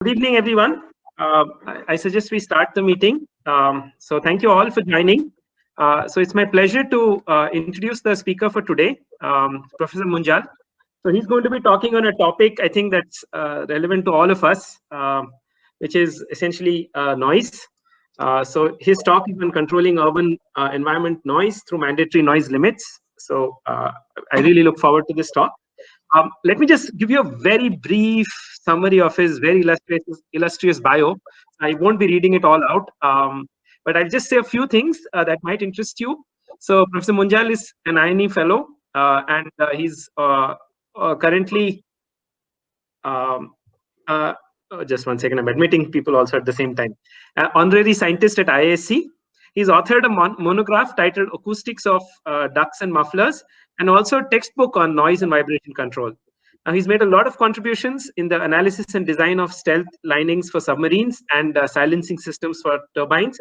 Good evening, everyone. I suggest we start the meeting. So thank you all for joining. So it's my pleasure to introduce the speaker for today, Professor Munjal. So he's going to be talking on a topic I think that's relevant to all of us, which is essentially noise. So his talk is on controlling urban environment noise through mandatory noise limits. So I really look forward to this talk. Let me just give you a very brief summary of his very illustrious bio. I won't be reading it all out, but I'll just say a few things that might interest you. So Professor Munjal is an INE fellow, and he's currently, um, just one second, I'm admitting people also at the same time, honorary scientist at IISc. He's authored a monograph titled Acoustics of Ducts and Mufflers, and also a textbook on noise and vibration control. He's made a lot of contributions in the analysis and design of stealth linings for submarines and silencing systems for turbines.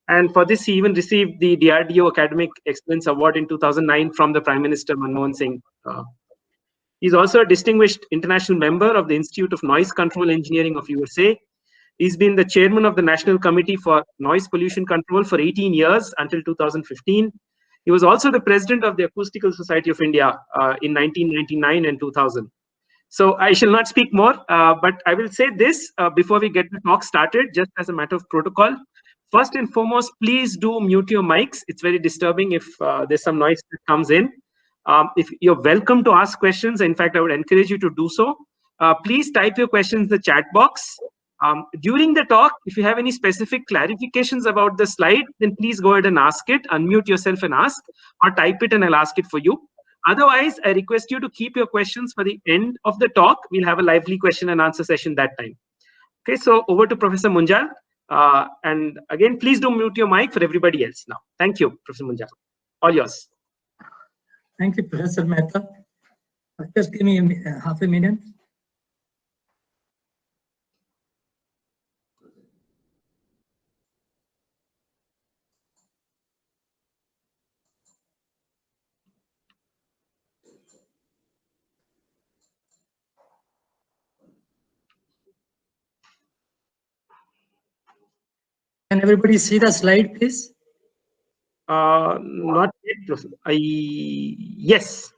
And for this, he even received the DRDO Academic Excellence Award in 2009 from the Prime Minister Manmohan Singh. He's also a distinguished international member of the Institute of Noise Control Engineering of USA. He's been the chairman of the National Committee for Noise Pollution Control for 18 years until 2015. He was also the president of the Acoustical Society of India in 1999 and 2000. So I shall not speak more, but I will say this before we get the talk started, just as a matter of protocol. First and foremost, please do mute your mics. It's very disturbing if there's some noise that comes in. If you're welcome to ask questions, in fact, I would encourage you to do so. Please type your questions in the chat box. During the talk, if you have any specific clarifications about the slide, then please go ahead and ask it, unmute yourself and ask, or type it and I'll ask it for you. Otherwise, I request you to keep your questions for the end of the talk. We'll have a lively question and answer session that time. Okay, so over to Professor Munjal. And again, please do mute your mic for everybody else now. Thank you, Professor Munjal. All yours. Thank you, Professor Mehta. Just give me half a minute. Can everybody see the slide, please? Not yet. Yes.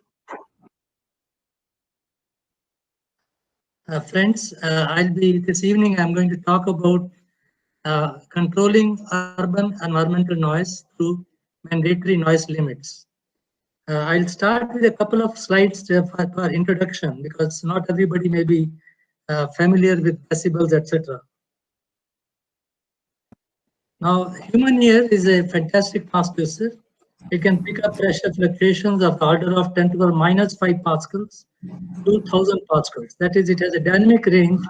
Friends, this evening I'm going to talk about controlling urban environmental noise through mandatory noise limits. I'll start with a couple of slides for introduction, because not everybody may be familiar with decibels, etc. Now, human ear is a fantastic transducer. It can pick up pressure fluctuations of the order of 10 to the minus 5 pascals to 1000 pascals. That is, it has a dynamic range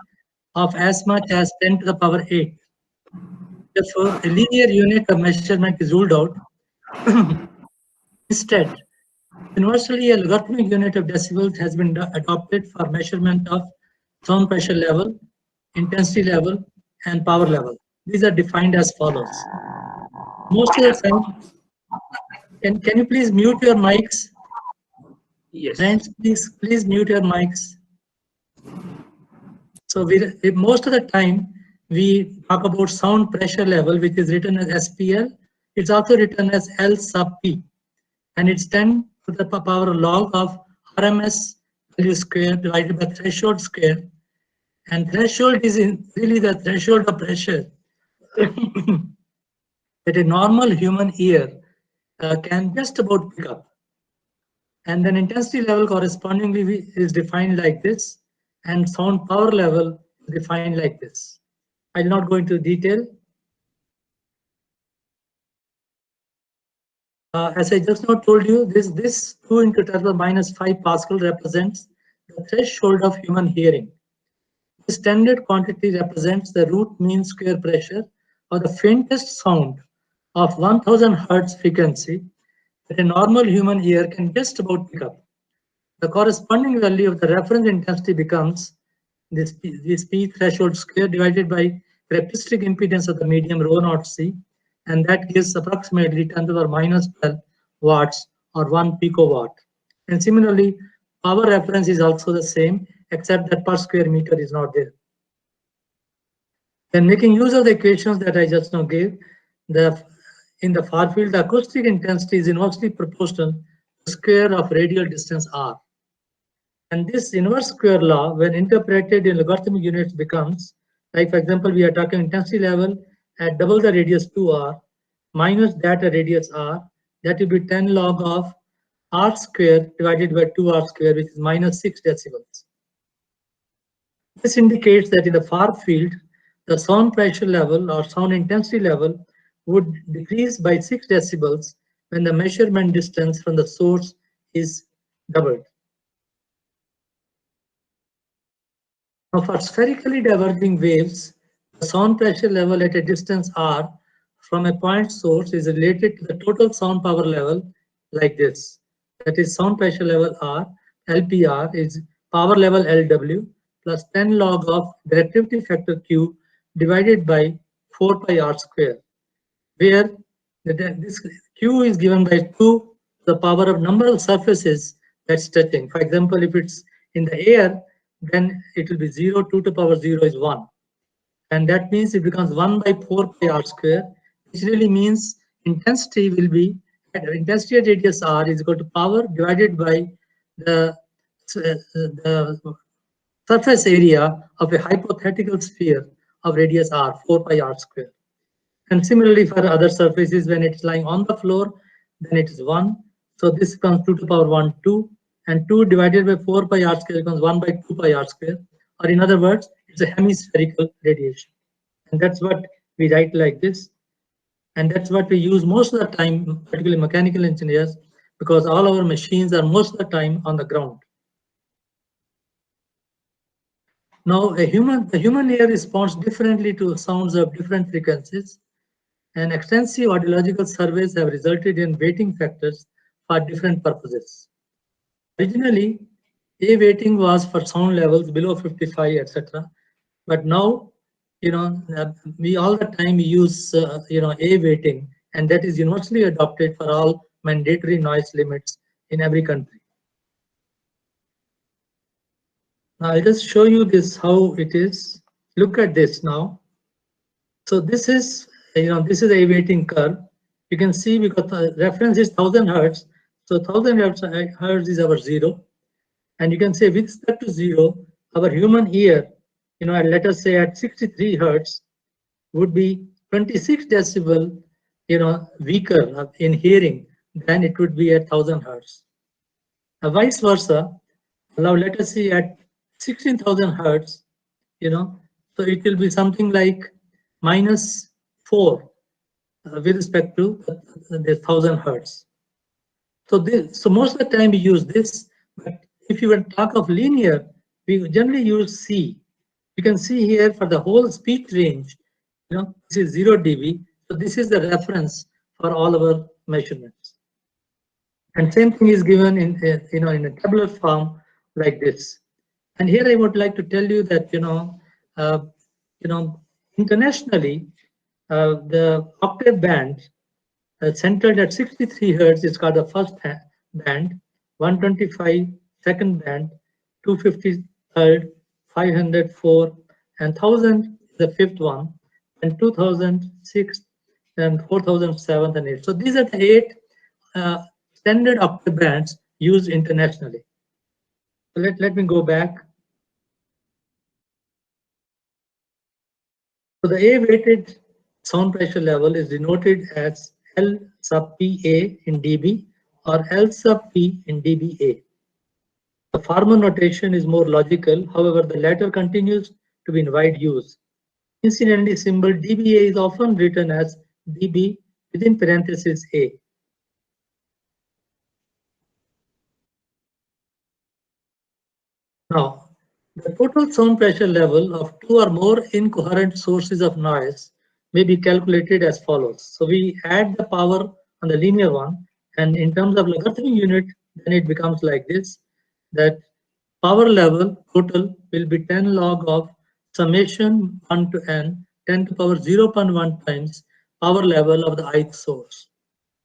of as much as 10 to the power 8. Therefore, a linear unit of measurement is ruled out. Instead, universally, a logarithmic unit of decibels has been adopted for measurement of sound pressure level, intensity level, and power level. These are defined as follows. Most of the time, can you please mute your mics? Yes. Friends, please mute your mics. So most of the time, we talk about sound pressure level, which is written as SPL. It's also written as L sub P, and it's 10 to the power log of RMS value square divided by threshold square. And threshold is really the threshold of pressure that a normal human ear can just about pick up. And then intensity level correspondingly is defined like this, and sound power level defined like this. I'll not go into detail. As I just now told you, this 2 into 10 to the minus 5 Pascal represents the threshold of human hearing. The standard quantity represents the root mean square pressure or the faintest sound of 1000 Hertz frequency that a normal human ear can just about pick up. The corresponding value of the reference intensity becomes this P threshold square divided by characteristic impedance of the medium rho naught C, and that gives approximately 10 to the minus 12 watts or 1 picowatt. And similarly, power reference is also the same, except that per square meter is not there. Then making use of the equations that I just now gave, in the far field, the acoustic intensity is inversely proportional to the square of radial distance r. And this inverse square law, when interpreted in logarithmic units, becomes, like for example, we are talking intensity level at double the radius 2r minus that at radius r, that will be 10 log of r square divided by 2r square, which is minus 6 decibels. This indicates that in the far field, the sound pressure level or sound intensity level would decrease by 6 decibels when the measurement distance from the source is doubled. Now, for spherically diverging waves, the sound pressure level at a distance r from a point source is related to the total sound power level like this. That is, sound pressure level r, LPR, is power level LW plus 10 log of directivity factor Q divided by 4 pi r square, where this Q is given by 2 the power of number of surfaces that's touching. For example, if it's in the air, then it will be 0, 2 to the power 0 is 1. And that means it becomes 1 by 4 pi r square, which really means intensity will be, intensity at radius r is equal to power divided by the surface area of a hypothetical sphere of radius r, 4 pi r square. And similarly for other surfaces, when it's lying on the floor, then it is 1. So this becomes 2 to the power 1, 2. And 2 divided by 4 pi r square becomes 1 by 2 pi r square. Or in other words, it's a hemispherical radiation. And that's what we write like this. And that's what we use most of the time, particularly mechanical engineers, because all our machines are most of the time on the ground. Now, the human ear responds differently to sounds of different frequencies, and extensive audiological surveys have resulted in weighting factors for different purposes. Originally, A weighting was for sound levels below 55, etc. But now, we all the time use, A weighting, and that is universally adopted for all mandatory noise limits in every country. Now, I'll just show you this, how it is. Look at this now. So this is, this is a weighting curve. You can see because the reference is 1000 hertz. So 1000 hertz is our 0. And you can say with respect to 0, our human ear, let us say at 63 hertz would be 26 decibel, weaker in hearing than it would be at 1000 hertz. Now, vice versa. Now let us see at 16,000 hertz, so it will be something like -4 with respect to the 1000 hertz. So most of the time we use this, but if you want to talk of linear, we generally use C. You can see here for the whole speech range, this is 0 dB. So this is the reference for all our measurements. And same thing is given in a tabular form like this. And here I would like to tell you that internationally, the octave band centered at 63 hertz is called the first band, 125 second band, 250 third, 504, and 1000 the fifth one, and 2006, and 4007 and 8. So these are the 8 standard octave bands used internationally. So let me go back. So the A-weighted sound pressure level is denoted as L sub PA in dB or L sub P in dBA. The former notation is more logical, however, the latter continues to be in wide use. Incidentally, symbol dBA is often written as dB within parentheses A. Now, the total sound pressure level of 2 or more incoherent sources of noise may be calculated as follows. So we add the power on the linear one, and in terms of logarithmic unit, then it becomes like this, that power level total will be 10 log of summation 1 to n, 10 to the power 0.1 times power level of the ith source.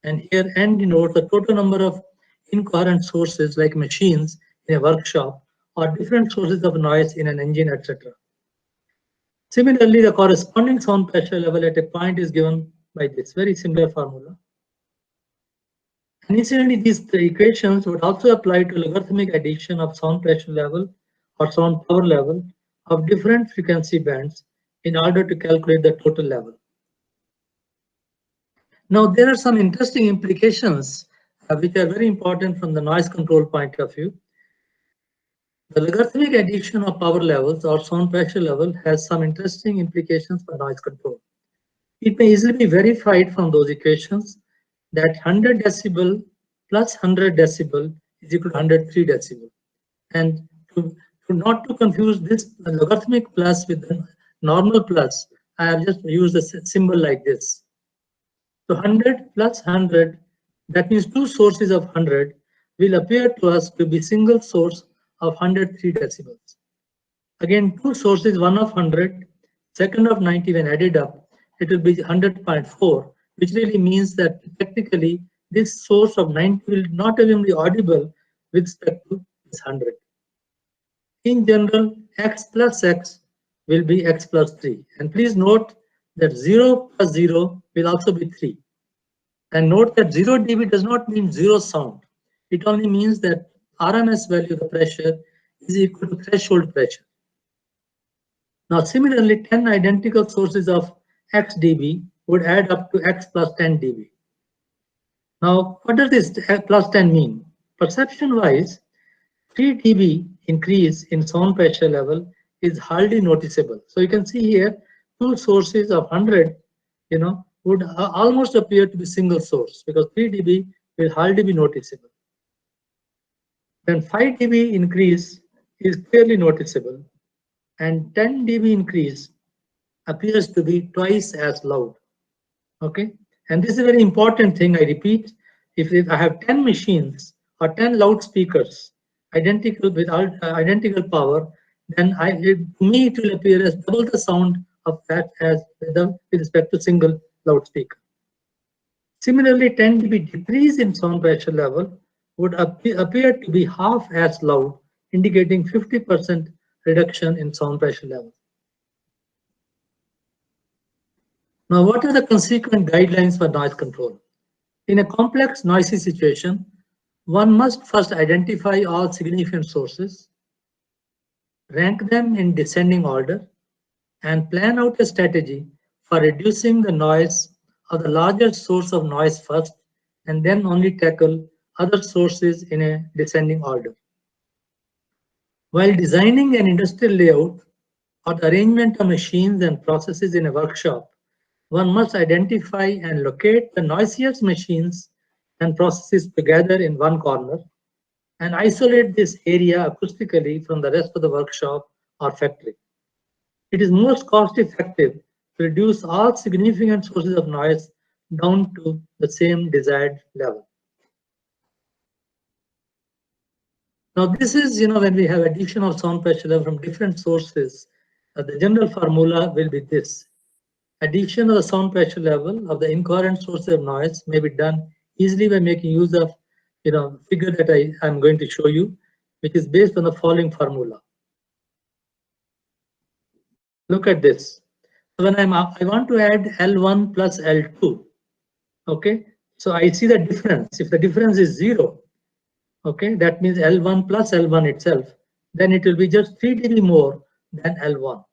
And here n denotes the total number of incoherent sources like machines in a workshop or different sources of noise in an engine, etc. Similarly, the corresponding sound pressure level at a point is given by this very similar formula. And incidentally, these equations would also apply to logarithmic addition of sound pressure level or sound power level of different frequency bands in order to calculate the total level. Now, there are some interesting implications which are very important from the noise control point of view. The logarithmic addition of power levels or sound pressure level has some interesting implications for noise control. It may easily be verified from those equations that 100 decibel plus 100 decibel is equal to 103 decibel. And not to confuse this logarithmic plus with the normal plus, I have just used a symbol like this. So 100 plus 100, that means two sources of 100 will appear to us to be single source of 103 decibels. Again, two sources, one of 100, second of 90, when added up, it will be 100.4, which really means that technically this source of 90 will not even be audible with respect to this 100. In general, x plus x will be x plus 3. And please note that 0 plus 0 will also be 3. And note that 0 dB does not mean zero sound. It only means that RMS value of the pressure is equal to threshold pressure. Now, similarly, 10 identical sources of x dB would add up to x plus 10 dB. Now, what does this plus 10 mean? Perception-wise, 3 dB increase in sound pressure level is hardly noticeable. So you can see here, two sources of 100, would almost appear to be single source because 3 dB will hardly be noticeable. Then 5 dB increase is clearly noticeable, and 10 dB increase appears to be twice as loud. Okay, and this is a very important thing. I repeat, if I have 10 machines or 10 loudspeakers identical with identical power, then to me it will appear as double the sound of that as with respect to single loudspeaker. Similarly, 10 dB decrease in sound pressure level would appear to be half as loud, indicating 50% reduction in sound pressure level. Now, what are the consequent guidelines for noise control? In a complex noisy situation, one must first identify all significant sources, rank them in descending order, and plan out a strategy for reducing the noise of the largest source of noise first, and then only tackle other sources in a descending order. While designing an industrial layout or the arrangement of machines and processes in a workshop, one must identify and locate the noisiest machines and processes together in one corner and isolate this area acoustically from the rest of the workshop or factory. It is most cost-effective to reduce all significant sources of noise down to the same desired level. Now this is, when we have addition of sound pressure level from different sources, the general formula will be this. Addition of the sound pressure level of the incoherent sources of noise may be done easily by making use of, figure that I am going to show you, which is based on the following formula. Look at this. So when I want to add L1 plus L2, okay, so I see the difference. If the difference is 0, okay, that means L1 plus L1 itself, then it will be just 3 dB more than L1.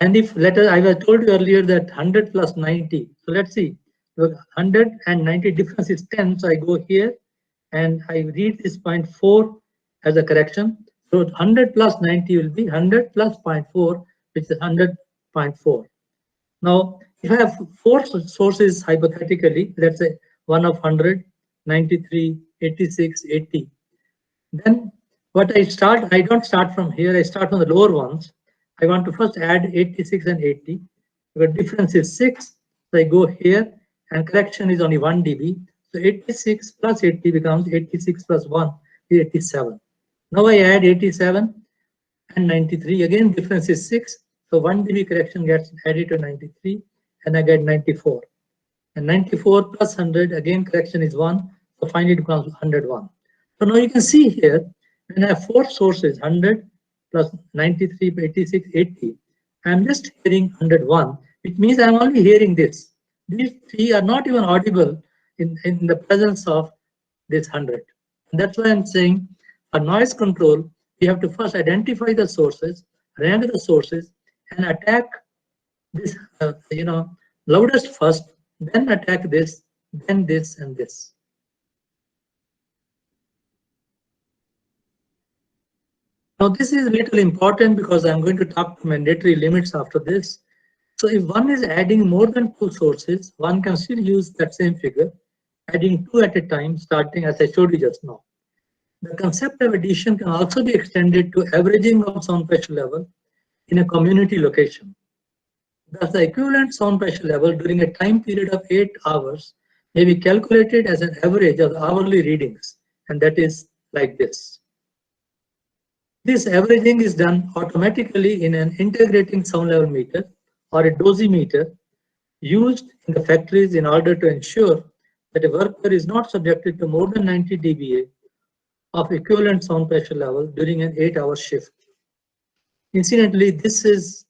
And if I was told you earlier that 100 plus 90, so let's see, 100 and 90 difference is 10, so I go here and I read this 0.4 as a correction. So 100 plus 90 will be 100 plus 0.4, which is 100.4. Now, if I have 4 sources hypothetically, let's say 1 of 100, 93, 86, 80, then what I don't start from here, I start from the lower ones. I want to first add 86 and 80. The difference is 6, so I go here and correction is only 1 dB. So 86 plus 80 becomes 86 plus 1 is 87. Now I add 87 and 93. Again, difference is 6. So 1 dB correction gets added to 93 and I get 94. And 94 plus 100, again correction is 1. So finally it becomes 101. So now you can see here, when I have 4 sources, 100 plus 93, 86, 80, I'm just hearing 101, which means I'm only hearing this. These three are not even audible in the presence of this 100. And that's why I'm saying for noise control, we have to first identify the sources, rank the sources, and attack this, loudest first, then attack this, then this and this. Now this is a little important because I'm going to talk to mandatory limits after this. So if one is adding more than two sources, one can still use that same figure, adding two at a time, starting as I showed you just now. The concept of addition can also be extended to averaging of sound pressure level in a community location. Thus, the equivalent sound pressure level during a time period of 8 hours may be calculated as an average of the hourly readings, and that is like this. This averaging is done automatically in an integrating sound level meter or a dosimeter used in the factories in order to ensure that a worker is not subjected to more than 90 dBA of equivalent sound pressure level during an 8-hour shift. Incidentally, this is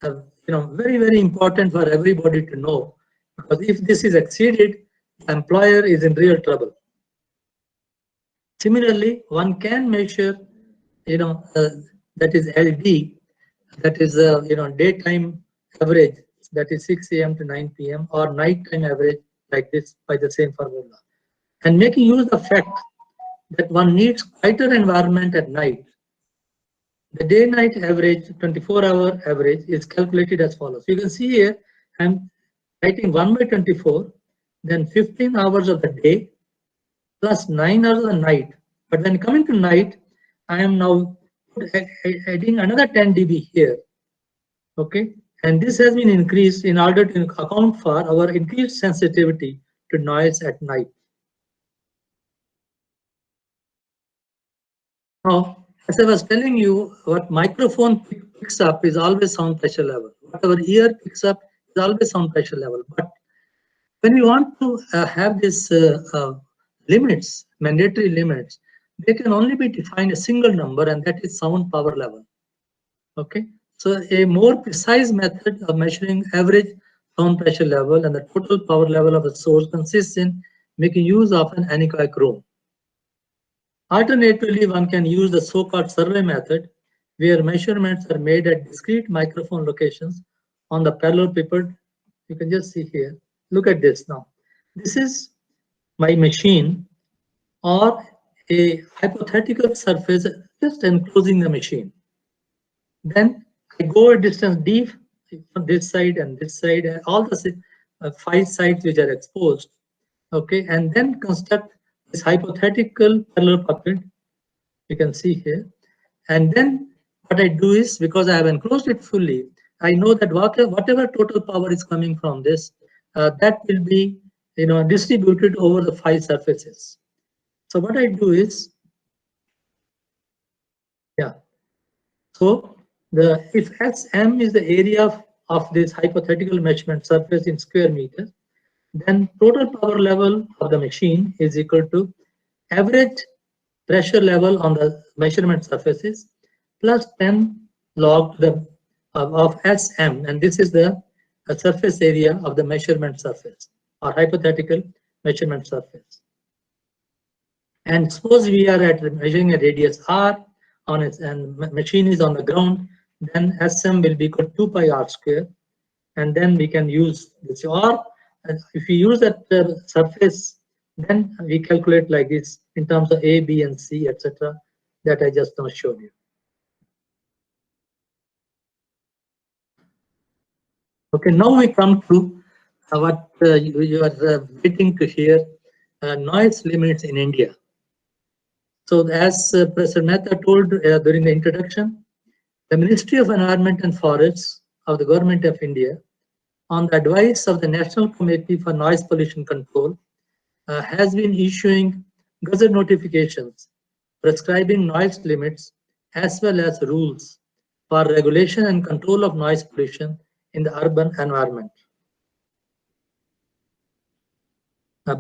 very, very important for everybody to know, because if this is exceeded, the employer is in real trouble. Similarly, one can measure, that is LD, that is daytime average, that is 6 a.m. to 9 p.m. or nighttime average like this by the same formula. And making use of the fact that one needs quieter environment at night, the day-night average, 24-hour average is calculated as follows. You can see here, I'm writing 1 by 24, then 15 hours of the day plus 9 hours of the night. But when coming to night, I am now adding another 10 dB here. Okay, and this has been increased in order to account for our increased sensitivity to noise at night. Now, as I was telling you, what microphone picks up is always sound pressure level. What our ear picks up is always sound pressure level. But when we want to have these limits, mandatory limits, they can only be defined a single number, and that is sound power level. Okay, so a more precise method of measuring average sound pressure level and the total power level of a source consists in making use of an anechoic room. Alternatively, one can use the so-called survey method, where measurements are made at discrete microphone locations on the parallelepiped. You can just see here. Look at this now. This is my machine or a hypothetical surface just enclosing the machine. Then I go a distance d from this side and this side, and all the 5 sides which are exposed. Okay, and then construct this hypothetical parallelepiped. You can see here. And then what I do is, because I have enclosed it fully, I know that whatever total power is coming from this, that will be distributed over the 5 surfaces. So what I do is, so if Sm is the area of this hypothetical measurement surface in square meters, then total power level of the machine is equal to average pressure level on the measurement surfaces plus 10 log of Sm, and this is the surface area of the measurement surface or hypothetical measurement surface. And suppose we are at measuring a radius r on it, and machine is on the ground, then Sm will be equal to 2 pi r square, and then we can use this. Or if we use that surface, then we calculate like this in terms of A, B, and C, etc. that I just now showed you. Okay, now we come to what you are waiting to hear, noise limits in India. So as Professor Mehta told during the introduction, the Ministry of Environment and Forests of the Government of India, on the advice of the National Committee for Noise Pollution Control, has been issuing gazette notifications prescribing noise limits as well as rules for regulation and control of noise pollution in the urban environment.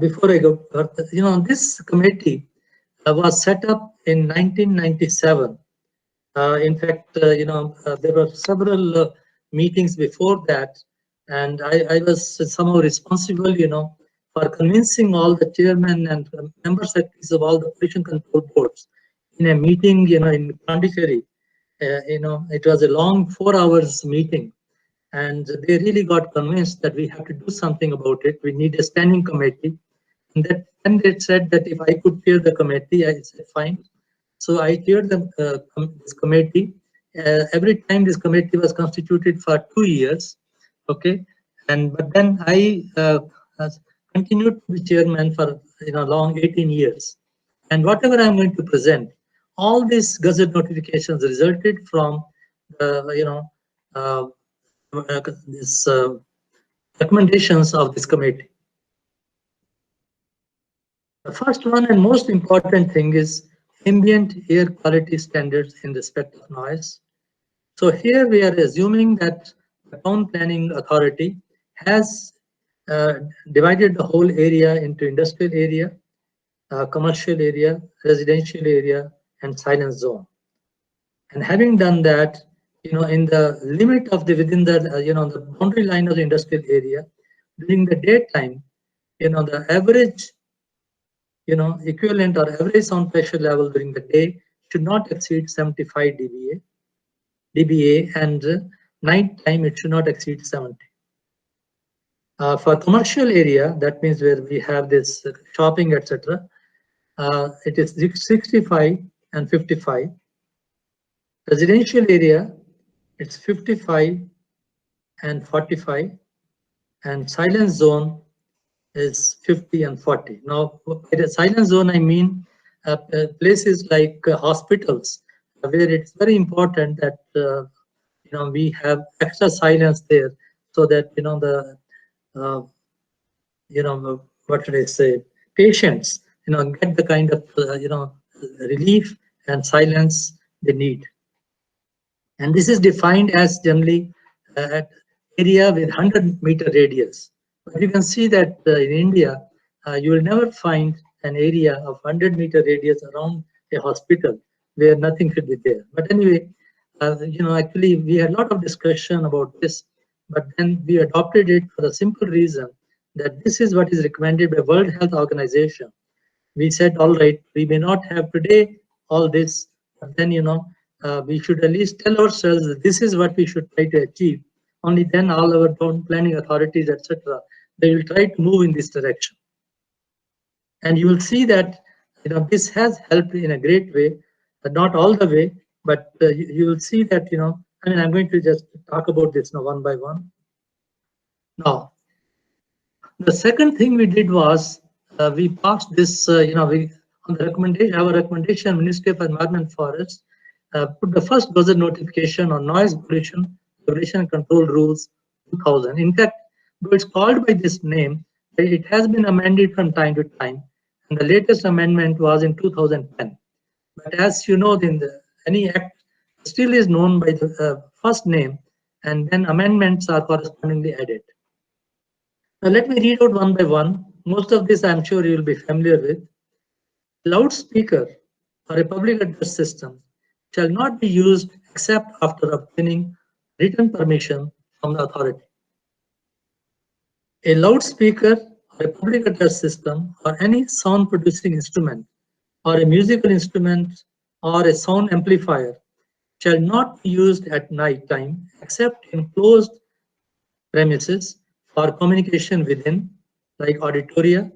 Before I go, this committee was set up in 1997. In fact, there were several meetings before that, and I was somehow responsible, for convincing all the chairmen and member secretaries of all the pollution control boards in a meeting, in Pondicherry. It was a long 4 hours meeting, and they really got convinced that we have to do something about it. We need a standing committee. And then they said that if I could chair the committee, I said fine. So I chaired this committee. Every time this committee was constituted for 2 years, okay. But then I continued to be chairman for long 18 years. And whatever I'm going to present, all these gazette notifications resulted from this recommendations of this committee. The first one and most important thing is ambient air quality standards in respect of noise. So here we are assuming that the town planning authority has divided the whole area into industrial area, commercial area, residential area, and silence zone. And having done that, in the limit of within the the boundary line of the industrial area, during the daytime, the average equivalent or average sound pressure level during the day should not exceed 75 dBA, and night time it should not exceed 70. For commercial area, that means where we have this shopping, etc., it is 65 and 55. Residential area, it's 55 and 45, and silence zone is 50 and 40. Now, by the silence zone, I mean places like hospitals, where it's very important that we have extra silence there, so that what should I say, patients get the kind of relief and silence they need. And this is defined as generally area with 100-meter radius. But you can see that in India, you will never find an area of 100-meter radius around a hospital where nothing should be there. But anyway, actually we had a lot of discussion about this, but then we adopted it for the simple reason that this is what is recommended by World Health Organization. We said, all right, we may not have today all this, but then we should at least tell ourselves that this is what we should try to achieve. Only then all our town planning authorities, etc., they will try to move in this direction. And you will see that this has helped in a great way, but not all the way, but you will see that I'm going to just talk about this now one by one. Now, the second thing we did was we passed this, on the recommendation, our recommendation, Ministry of Environment and Forest put the first gazette notification on noise pollution regulation control rules 2000. In fact, though it's called by this name, it has been amended from time to time, and the latest amendment was in 2010. But as you know, any act still is known by the first name, and then amendments are correspondingly added. Now let me read out one by one. Most of this I'm sure you will be familiar with. Loudspeaker or a public address system shall not be used except after obtaining written permission from the authority. A loudspeaker or a public address system or any sound producing instrument or a musical instrument or a sound amplifier shall not be used at night time except in closed premises for communication within, like auditoria,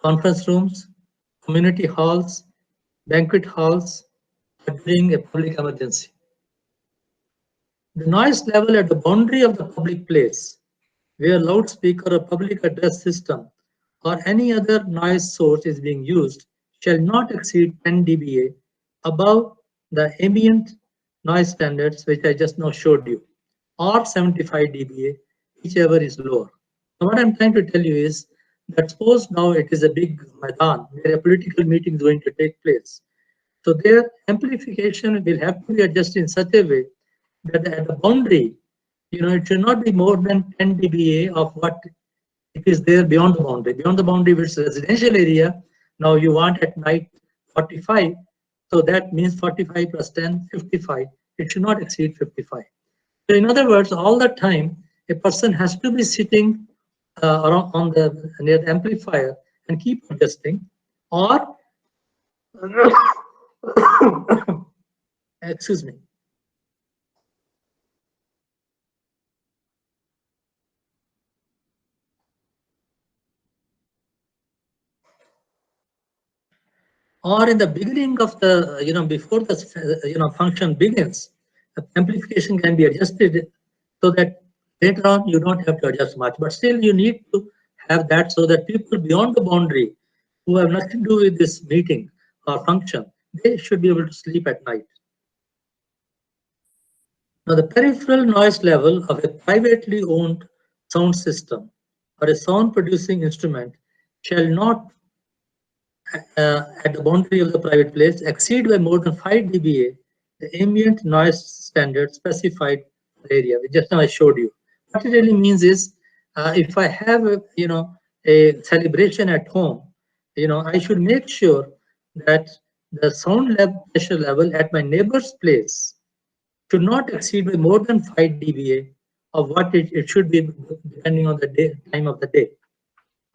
conference rooms, community halls, banquet halls, or during a public emergency. The noise level at the boundary of the public place where loudspeaker or public address system or any other noise source is being used shall not exceed 10 dBA above the ambient noise standards, which I just now showed you, or 75 dBA, whichever is lower. Now, what I'm trying to tell you is that suppose now it is a big Maidan where a political meeting is going to take place. So their amplification will have to be adjusted in such a way that at the boundary, it should not be more than 10 dBA of what it is there beyond the boundary. Beyond the boundary, which is residential area, now you want at night 45. So that means 45 plus 10, 55. It should not exceed 55. So in other words, all the time, a person has to be sitting around on the near the amplifier and keep adjusting, or excuse me, or in the beginning of the, before the, function begins, the amplification can be adjusted so that later on you don't have to adjust much, but still you need to have that so that people beyond the boundary who have nothing to do with this meeting or function, they should be able to sleep at night. Now, the peripheral noise level of a privately owned sound system or a sound producing instrument shall not, at the boundary of the private place, exceed by more than 5 dBA the ambient noise standard specified area, which just now I showed you. What it really means is, if I have a celebration at home, I should make sure that the sound pressure level at my neighbor's place should not exceed by more than 5 dBA of what it should be, depending on the time of the day.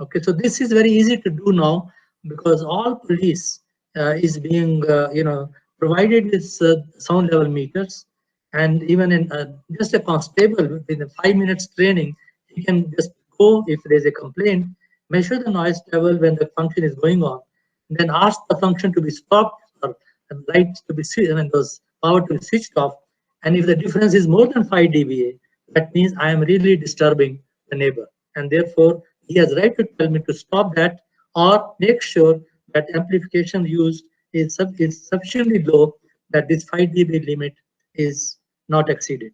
Okay, so this is very easy to do now because all police is being provided with sound level meters, and even in just a constable within 5 minutes training, he can just go if there is a complaint, measure the noise level when the function is going on, then ask the function to be stopped or the lights to be those power to be switched off. And if the difference is more than 5 dBA, that means I am really disturbing the neighbor, and therefore he has right to tell me to stop that or make sure that amplification used is sufficiently low that this 5 dB limit is not exceeded.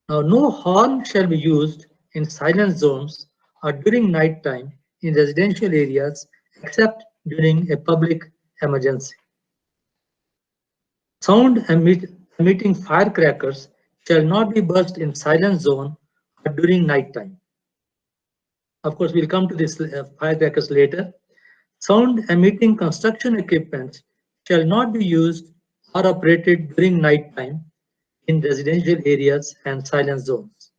Now, no horn shall be used in silent zones or during night time in residential areas except during a public emergency. Sound emitting firecrackers shall not be burst in silent zone or during night time. Of course, we'll come to this firecrackers later. Sound emitting construction equipment shall not be used or operated during night time in residential areas and silent zones.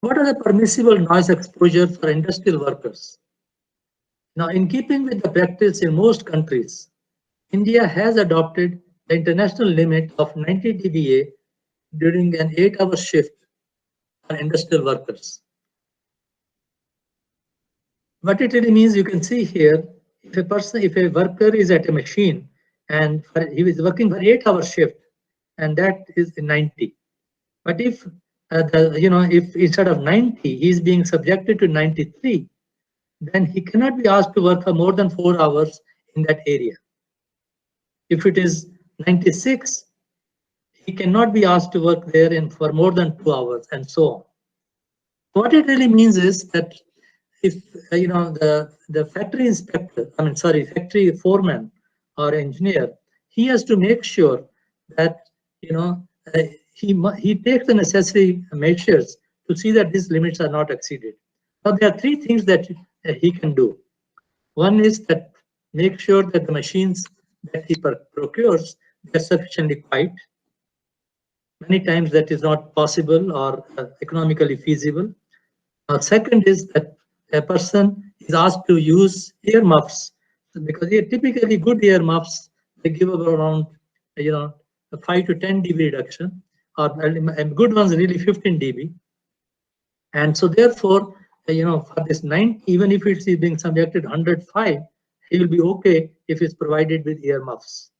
What are the permissible noise exposure for industrial workers? Now, in keeping with the practice in most countries, India has adopted the international limit of 90 dBA during an 8-hour shift for industrial workers. What it really means, you can see here, if a worker is at a machine and he is working for 8-hour shift, and that is 90. But if if instead of 90 he is being subjected to 93, then he cannot be asked to work for more than 4 hours in that area. If it is 96, he cannot be asked to work there for more than 2 hours, and so on. What it really means is that if the factory inspector, factory foreman or engineer, he has to make sure that he takes the necessary measures to see that these limits are not exceeded. Now, there are 3 things that he can do. One is that make sure that the machines that he procures are sufficiently quiet. Many times that is not possible or economically feasible. Second is that a person is asked to use earmuffs, because typically good earmuffs, they give around 5 to 10 dB reduction, or good ones really 15 dB. And so therefore, for this 90, even if it's being subjected 105, he will be okay if it's provided with earmuffs.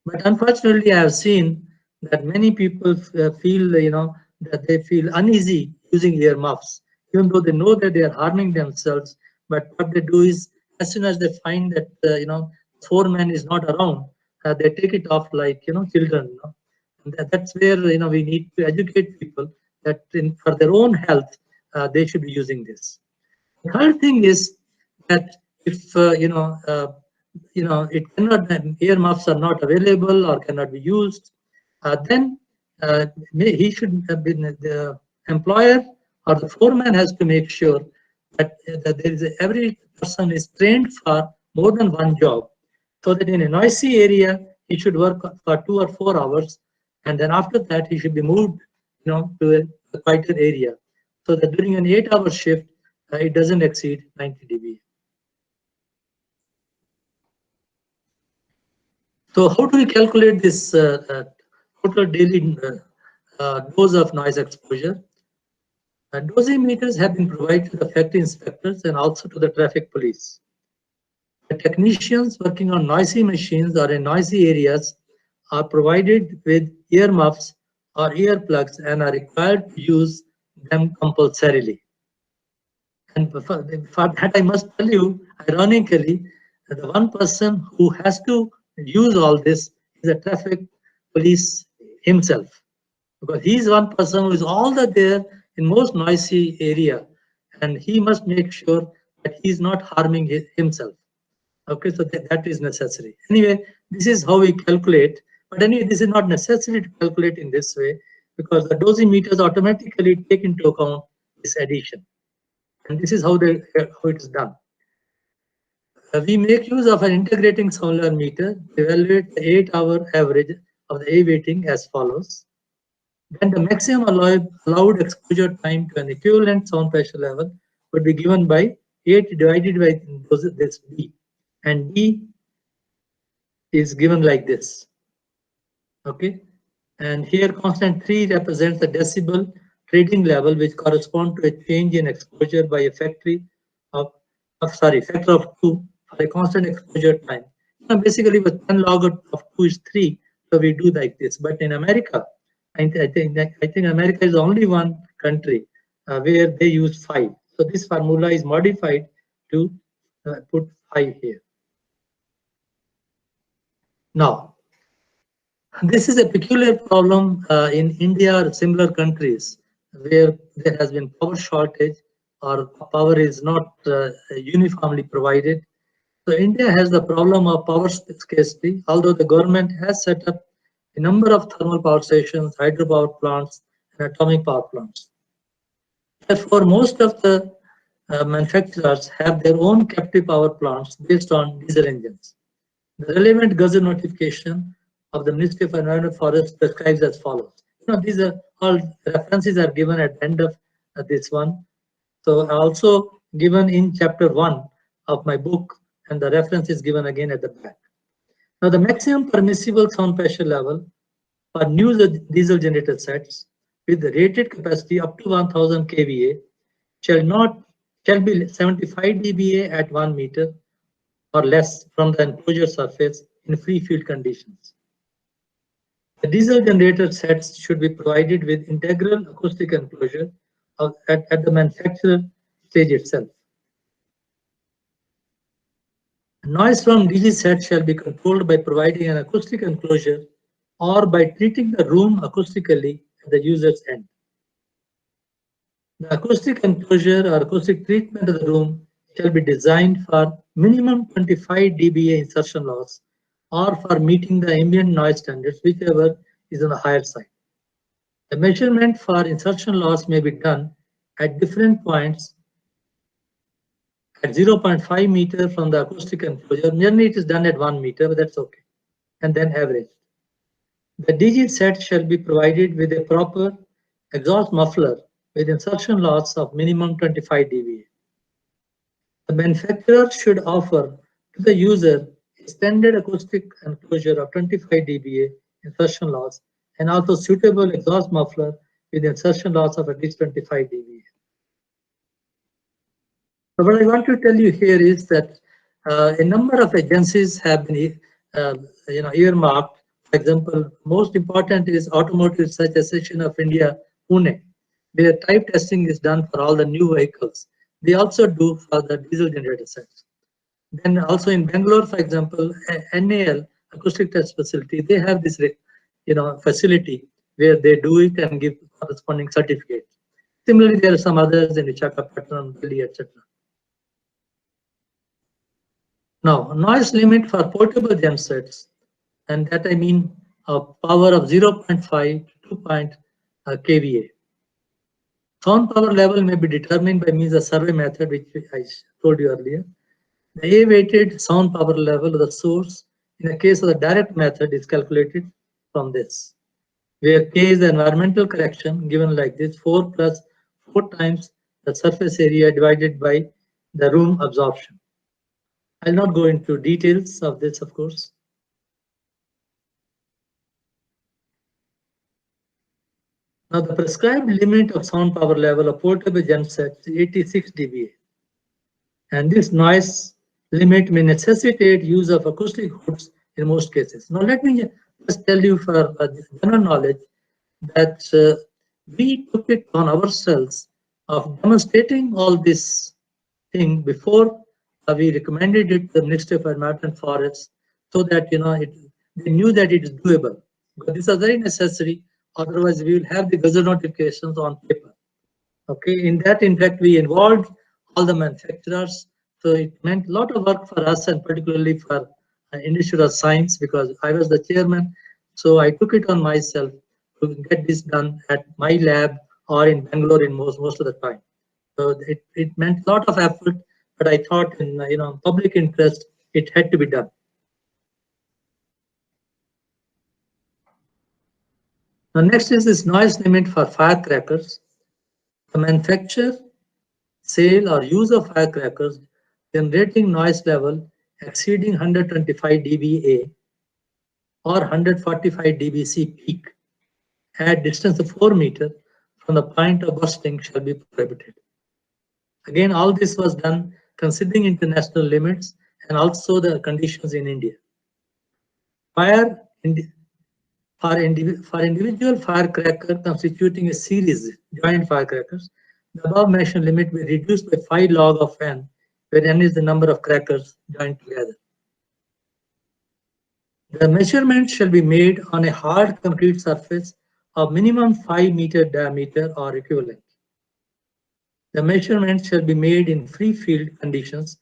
But unfortunately, I have seen that many people feel that they feel uneasy using earmuffs, even though they know that they are harming themselves. But what they do is, as soon as they find that foreman is not around, they take it off like children. And that's where we need to educate people that for their own health they should be using this. The third thing is that if earmuffs are not available or cannot be used, then he should have been the employer or the foreman has to make sure that every person is trained for more than one job, so that in a noisy area he should work for 2 or 4 hours, and then after that he should be moved, to a quieter area, so that during an 8-hour shift, it doesn't exceed 90 dBA. So how do we calculate this total daily dose of noise exposure? Dosimeters have been provided to the factory inspectors and also to the traffic police. The technicians working on noisy machines or in noisy areas are provided with earmuffs or earplugs and are required to use them compulsorily. And for that, I must tell you, ironically, that the one person who has to use all this is the traffic police himself, because he is one person who is all the there in most noisy area, and he must make sure that he is not harming himself. Okay, so that is necessary. Anyway, this is how we calculate. But anyway, this is not necessary to calculate in this way, because the dosimeters automatically take into account this addition. And this is how it is done. We make use of an integrating sound level meter to evaluate the 8-hour average of the A weighting as follows. Then the maximum allowed exposure time to an equivalent sound pressure level would be given by 8 divided by this B. And D is given like this. Okay. And here constant 3 represents the decibel reading level, which correspond to a change in exposure by a factor of 2 for a constant exposure time. Now basically, with 10 log of 2 is 3, so we do like this. But in America, I think America is the only one country where they use 5. So this formula is modified to put 5 here. Now, this is a peculiar problem in India or similar countries where there has been power shortage or power is not uniformly provided. So India has the problem of power scarcity, although the government has set up a number of thermal power stations, hydropower plants, and atomic power plants. Therefore, most of the manufacturers have their own captive power plants based on diesel engines. The relevant gazette notification of the Ministry of Environment and Forest describes as follows. These are all references are given at the end of this one. So also given in chapter 1 of my book, and the reference is given again at the back. Now the maximum permissible sound pressure level for new diesel generator sets with the rated capacity up to 1000 kVA shall be 75 dBA at 1 meter or less from the enclosure surface in free field conditions. The diesel generator sets should be provided with integral acoustic enclosure at the manufacturer stage itself. Noise from DG sets shall be controlled by providing an acoustic enclosure or by treating the room acoustically at the user's end. The acoustic enclosure or acoustic treatment of the room shall be designed for minimum 25 dBA insertion loss or for meeting the ambient noise standards, whichever is on the higher side. The measurement for insertion loss may be done at different points at 0.5 meter from the acoustic enclosure. Generally, it is done at 1 meter, but that's okay. And then average. The DG set shall be provided with a proper exhaust muffler with insertion loss of minimum 25 dBA. The manufacturer should offer to the user a standard acoustic enclosure of 25 dBA insertion loss and also suitable exhaust muffler with insertion loss of at least 25 dBA. So what I want to tell you here is that a number of agencies have been earmarked. For example, most important is Automotive Research Association of India, Pune, where type testing is done for all the new vehicles. They also do for the diesel generator sets. Then also in Bangalore, for example, NAL, Acoustic Test Facility, they have this facility where they do it and give corresponding certificate. Similarly, there are some others in Visakhapatnam, Delhi, etc. Now, noise limit for portable gensets, and that I mean a power of 0.5 to 2 kVA. Sound power level may be determined by means of survey method, which I told you earlier. The A-weighted sound power level of the source In the case of the direct method, is calculated from this, where K is the environmental correction given like this, 4 plus 4 times the surface area divided by the room absorption. I'll not go into details of this, of course. Now, the prescribed limit of sound power level of portable gensets is 86 dBA. And this noise limit may necessitate use of acoustic hoods in most cases. Now, let me just tell you for general knowledge that we took it on ourselves of demonstrating all this thing before we recommended it to the Ministry of Environment and Forests, so that they knew that it is doable. But this is very necessary. Otherwise, we will have the gazette notifications on paper. Okay, in that, in fact, we involved all the manufacturers. So it meant a lot of work for us, and particularly for Institute of Science, because I was the chairman. So I took it on myself to get this done at my lab or in Bangalore in most of the time. So it meant a lot of effort, but I thought in public interest, it had to be done. Now next is this noise limit for firecrackers. The manufacture, sale or use of firecrackers generating noise level exceeding 125 dBA or 145 dBc peak at distance of 4 meters from the point of bursting shall be prohibited. Again, all this was done considering international limits and also the conditions in India. For individual firecracker constituting a series, joint firecrackers, the above mentioned limit will be reduced by 5 log of n, where n is the number of crackers joined together. The measurement shall be made on a hard concrete surface of minimum 5 meter diameter or equivalent. The measurement shall be made in free field conditions,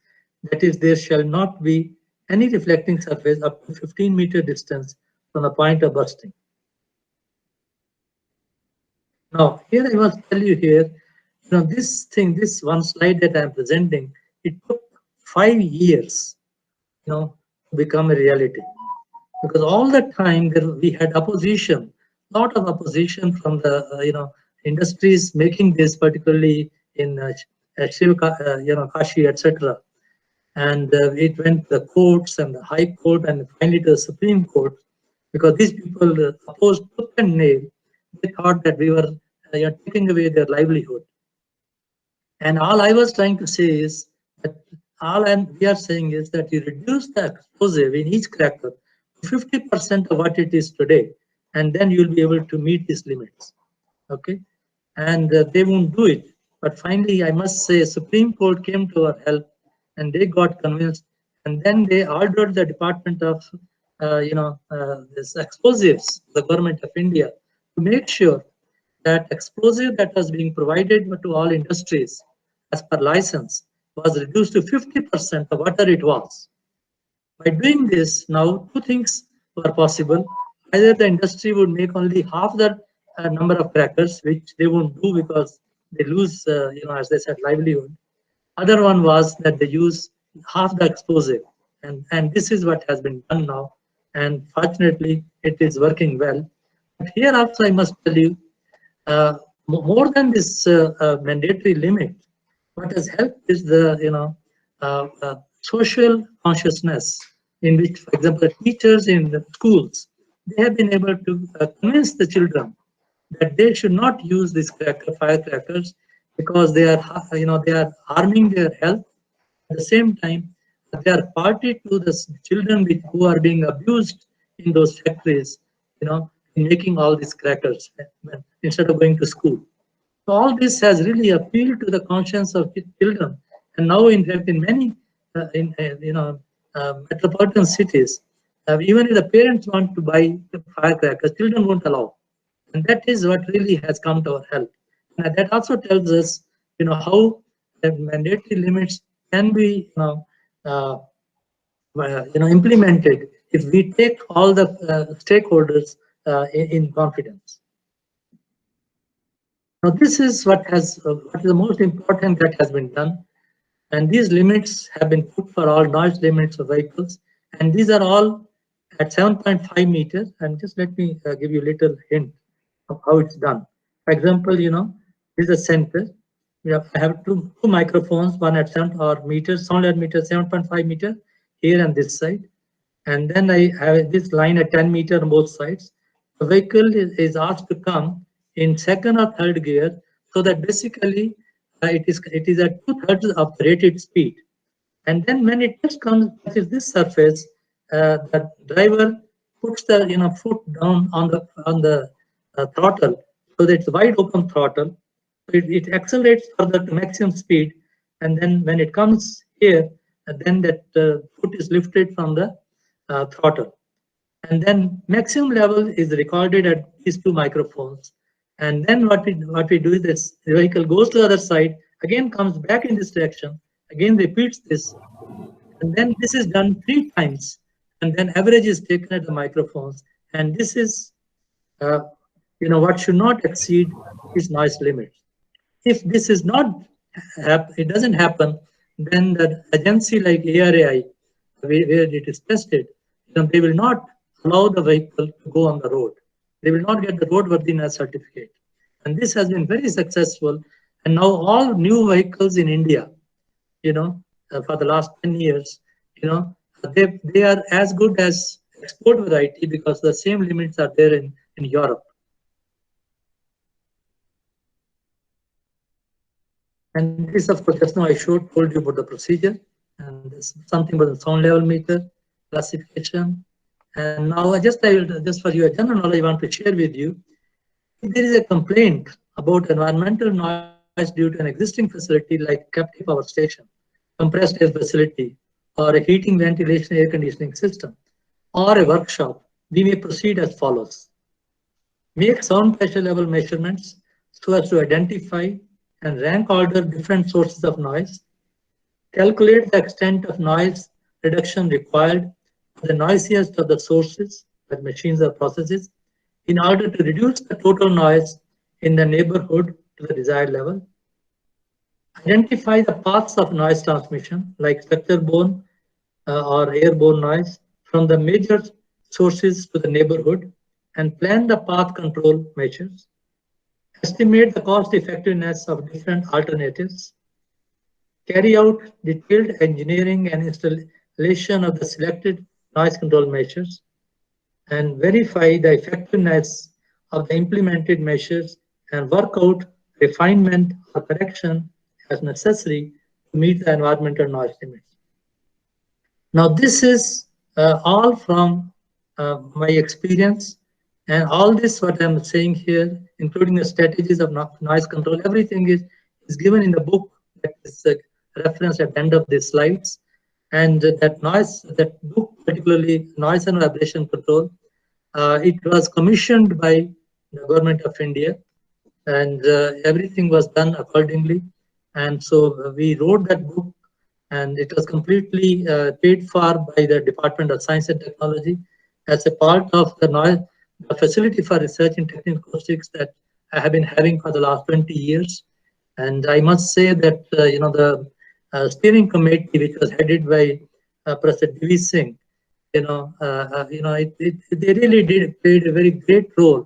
that is, there shall not be any reflecting surface up to 15 meter distance from the point of bursting. Now, here I must tell you here, this one slide that I am presenting, it took 5 years, to become a reality. Because all the time we had opposition, lot of opposition from the industries making this, particularly in Kashi, etc. And it went to the courts and the High Court and finally to the Supreme Court, because these people opposed tooth and nail. They thought that we were taking away their livelihood. And all I was trying to say is that we are saying is that you reduce the explosive in each cracker to 50% of what it is today, and then you'll be able to meet these limits. Okay, and they won't do it. But finally, I must say, Supreme Court came to our help, and they got convinced, and then they ordered the Department of this explosives, the Government of India, to make sure that explosive that was being provided to all industries as per license was reduced to 50% of whatever it was. By doing this, now 2 things were possible. Either the industry would make only half the number of crackers, which they won't do because they lose, as they said, livelihood. Other one was that they use half the explosive, and this is what has been done now. And fortunately, it is working well. But here also, I must tell you, more than this mandatory limit, what has helped is the social consciousness, in which, for example, teachers in the schools, they have been able to convince the children that they should not use these firecrackers, because they are harming their health. At the same time, they are party to the children who are being abused in those factories, in making all these crackers instead of going to school. So all this has really appealed to the conscience of children, and now, in fact, in many metropolitan cities, even if the parents want to buy firecrackers, children won't allow, and that is what really has come to our help. And that also tells us, how the mandatory limits can be, implemented if we take all the stakeholders in confidence. Now, this is what is the most important that has been done, and these limits have been put for all noise limits of vehicles, and these are all at 7.5 meters. And just let me give you a little hint of how it's done. For example, this is a center. I have two microphones, one at 7 or meters, sound at meter 7.5 meter here and this side. And then I have this line at 10 meter on both sides. The vehicle is asked to come in second or third gear, so that basically it is at 2/3 of the rated speed. And then when it just touches this surface, the driver puts the foot down on the throttle, so that it's wide open throttle. It accelerates further to maximum speed, and then when it comes here, then that foot is lifted from the throttle, and then maximum level is recorded at these two microphones. And then what we do is this: the vehicle goes to the other side, again comes back in this direction, again repeats this, and then this is done 3 times, and then average is taken at the microphones. And this is what should not exceed is noise limit. If this is not it doesn't happen, then the agency like ARAI, where it is tested, they will not allow the vehicle to go on the road. They will not get the roadworthiness certificate. And this has been very successful. And now all new vehicles in India, for the last 10 years, they are as good as export variety, because the same limits are there in Europe. And this, of course, just now I told you about the procedure, and this something about the sound level meter classification. And now just for your general knowledge, I want to share with you, if there is a complaint about environmental noise due to an existing facility like captive power station, compressed air facility, or a heating, ventilation, air conditioning system, or a workshop, we may proceed as follows. Make sound pressure level measurements so as to identify and rank order different sources of noise. Calculate the extent of noise reduction required for the noisiest of the sources, like machines or processes, in order to reduce the total noise in the neighborhood to the desired level. Identify the paths of noise transmission, like structure-borne or airborne noise, from the major sources to the neighborhood, and plan the path control measures. Estimate the cost effectiveness of different alternatives. Carry out detailed engineering and installation of the selected noise control measures, and verify the effectiveness of the implemented measures, and work out refinement or correction as necessary to meet the environmental noise limits. Now, this is all from my experience, and all this what I'm saying here, including the strategies of noise control, everything is given in the book that is referenced at the end of these slides. And that book, particularly Noise and Vibration Control, it was commissioned by the Government of India, and everything was done accordingly. And so we wrote that book, and it was completely paid for by the Department of Science and Technology as a part of the facility for research in technical acoustics that I have been having for the last 20 years. And I must say that the steering committee, which was headed by Professor D.V. Singh, they really played a very great role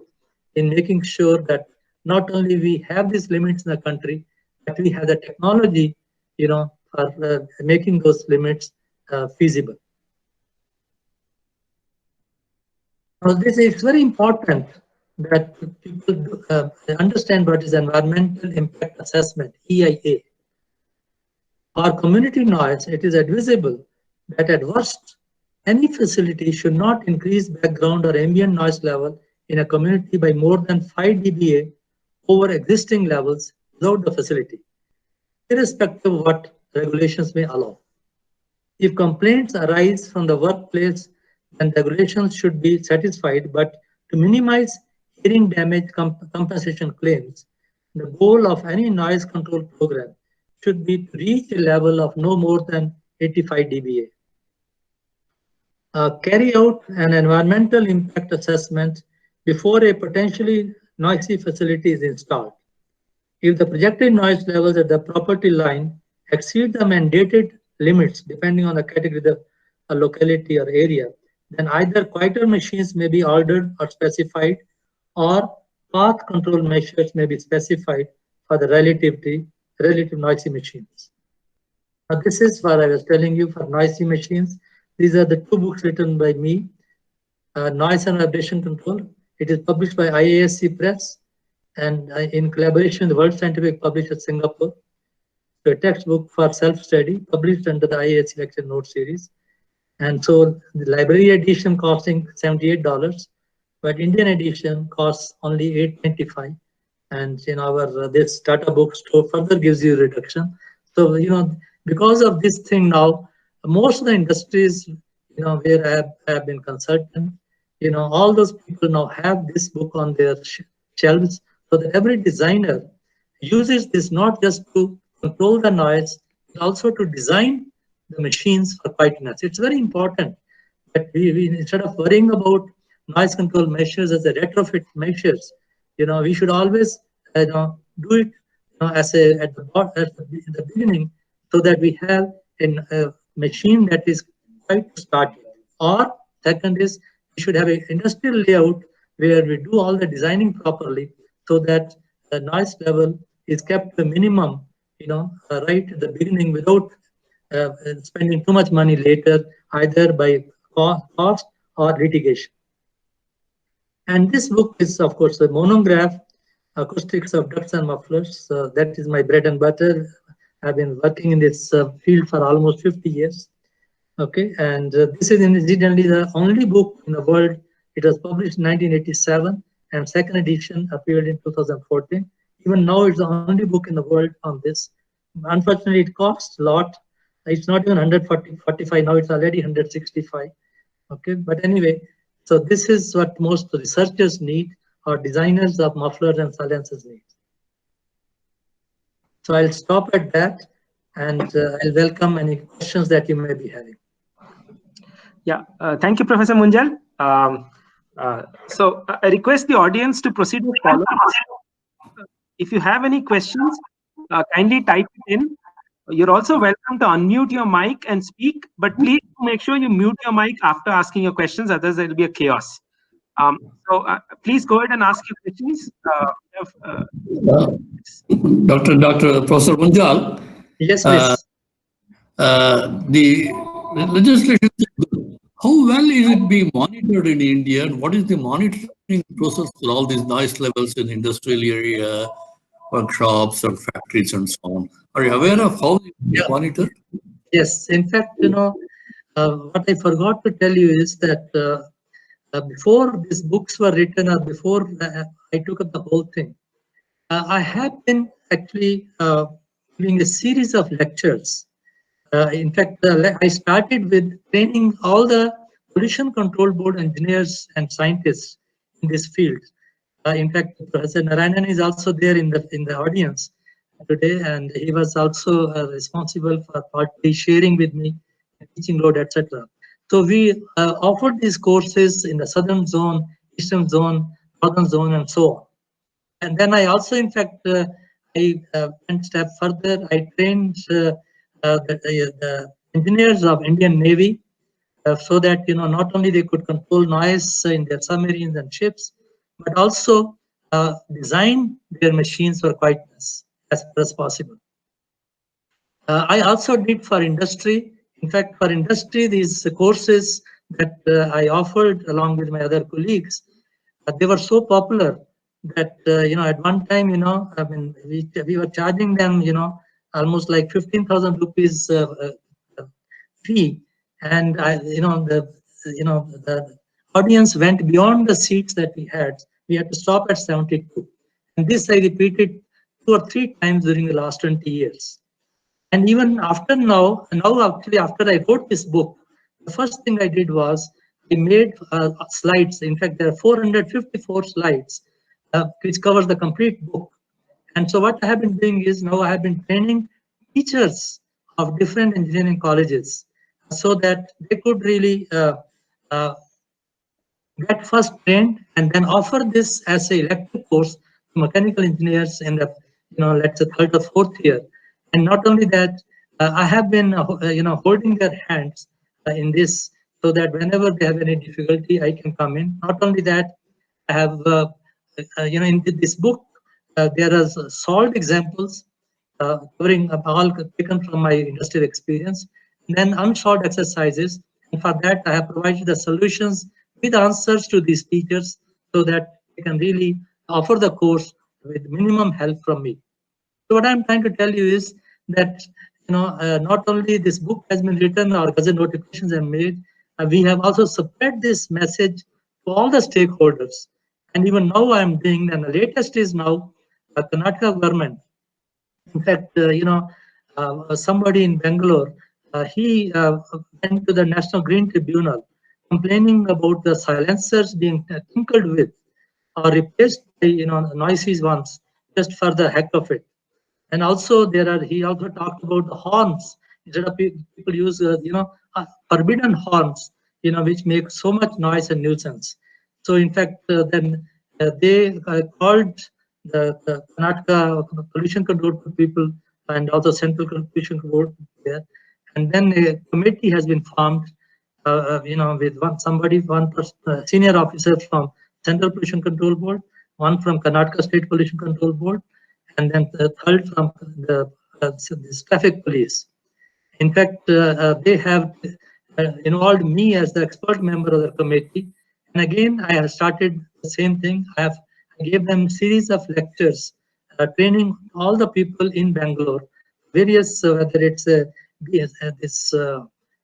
in making sure that not only we have these limits in the country, but we have the technology, for making those limits feasible. Now, this is very important that people understand what is environmental impact assessment, EIA. For community noise, it is advisable that at worst, any facility should not increase background or ambient noise level in a community by more than 5 dBA over existing levels without the facility, irrespective of what regulations may allow. If complaints arise from the workplace, then regulations should be satisfied, but to minimize hearing damage compensation claims, the goal of any noise control program should be to reach a level of no more than 85 dBA. Carry out an environmental impact assessment before a potentially noisy facility is installed. If the projected noise levels at the property line exceed the mandated limits, depending on the category, the locality or area, then either quieter machines may be ordered or specified, or path control measures may be specified for the relative noisy machines. Now, this is what I was telling you for noisy machines. These are the two books written by me, Noise and Vibration Control. It is published by IASC Press and in collaboration with the World Scientific Publishers Singapore. So a textbook for self-study published under the IASC Lecture Note Series. And so the library edition costing $78, but Indian edition costs only $8.95. And in our this Tata Bookstore further gives you reduction. So because of this thing now, most of the industries where I have been consultant, all those people now have this book on their shelves, so that every designer uses this not just to control the noise, but also to design the machines for quietness. It's very important that we instead of worrying about noise control measures as a retrofit measures, we should always do it as at the beginning, so that we have a machine that is quite to start with. Or second is, we should have an industrial layout where we do all the designing properly, so that the noise level is kept to a minimum, right at the beginning, without spending too much money later, either by cost or litigation. And this book is, of course, a monograph, Acoustics of Ducts and Mufflers. That is my bread and butter. I've been working in this field for almost 50 years. Okay, and this is incidentally the only book in the world. It was published in 1987, and second edition appeared in 2014. Even now, it's the only book in the world on this. Unfortunately, it costs a lot. It's not even 145 now; it's already 165. Okay, but anyway, so this is what most researchers need, or designers of mufflers and silencers need. So I'll stop at that, and I'll welcome any questions that you may be having. Yeah, thank you, Professor Munjal. So I request the audience to proceed as follows. If you have any questions, kindly type it in. You're also welcome to unmute your mic and speak, but please make sure you mute your mic after asking your questions, otherwise there will be a chaos. So please go ahead and ask your questions. Dr. Professor Munjal. Yes, please. The legislation, how well is it being monitored in India, and what is the monitoring process for all these noise levels in industrial area, workshops and factories and so on? Are you aware of how it's monitored? Yes, in fact, what I forgot to tell you is that before these books were written, or before I took up the whole thing, I have been actually giving a series of lectures. In fact, I started with training all the pollution control board engineers and scientists in this field. In fact, Professor Narayanan is also there in the audience today, and he was also responsible for partly sharing with me teaching load, etc. So we offered these courses in the southern zone, eastern zone, northern zone, and so on. And then I also, in fact, I went a step further. I trained the engineers of Indian Navy so that not only they could control noise in their submarines and ships, but also design their machines for quietness as far as possible. I also did for industry. In fact, for industry, these courses that I offered along with my other colleagues, they were so popular that at one time, I mean, we were charging them, almost like 15,000 rupees fee, and the audience went beyond the seats that we had. We had to stop at 72, and this I repeated 2 or 3 times during the last 20 years. And even after now actually after I wrote this book, the first thing I did was I made slides. In fact, there are 454 slides which covers the complete book. And so what I have been doing is now I have been training teachers of different engineering colleges so that they could really get first trained and then offer this as a elective course to mechanical engineers in the let's say 3rd or 4th year. And not only that, I have been holding their hands in this, so so that whenever they have any difficulty, I can come in. Not only that, I have, in this book, there are solved examples covering all taken from my industrial experience, and then unsolved exercises. And for that, I have provided the solutions with answers to these teachers so that they can really offer the course with minimum help from me. So what I'm trying to tell you is that not only this book has been written or gazette notifications are made, we have also spread this message to all the stakeholders. And even now I'm doing, and the latest is now Karnataka government. In fact, somebody in Bangalore, he went to the National Green Tribunal complaining about the silencers being tinkered with or replaced by noisy ones just for the heck of it. And also he also talked about the horns. Instead of people use forbidden horns, which make so much noise and nuisance. So in fact, then they called the Karnataka pollution control people and also central pollution control there. And then a committee has been formed, with one person, senior officer from Central Pollution Control Board, one from Karnataka State Pollution Control Board, and then the third from this traffic police. In fact, they have involved me as the expert member of the committee. And again, I have started the same thing. I gave them series of lectures, training all the people in Bangalore, various, whether it's this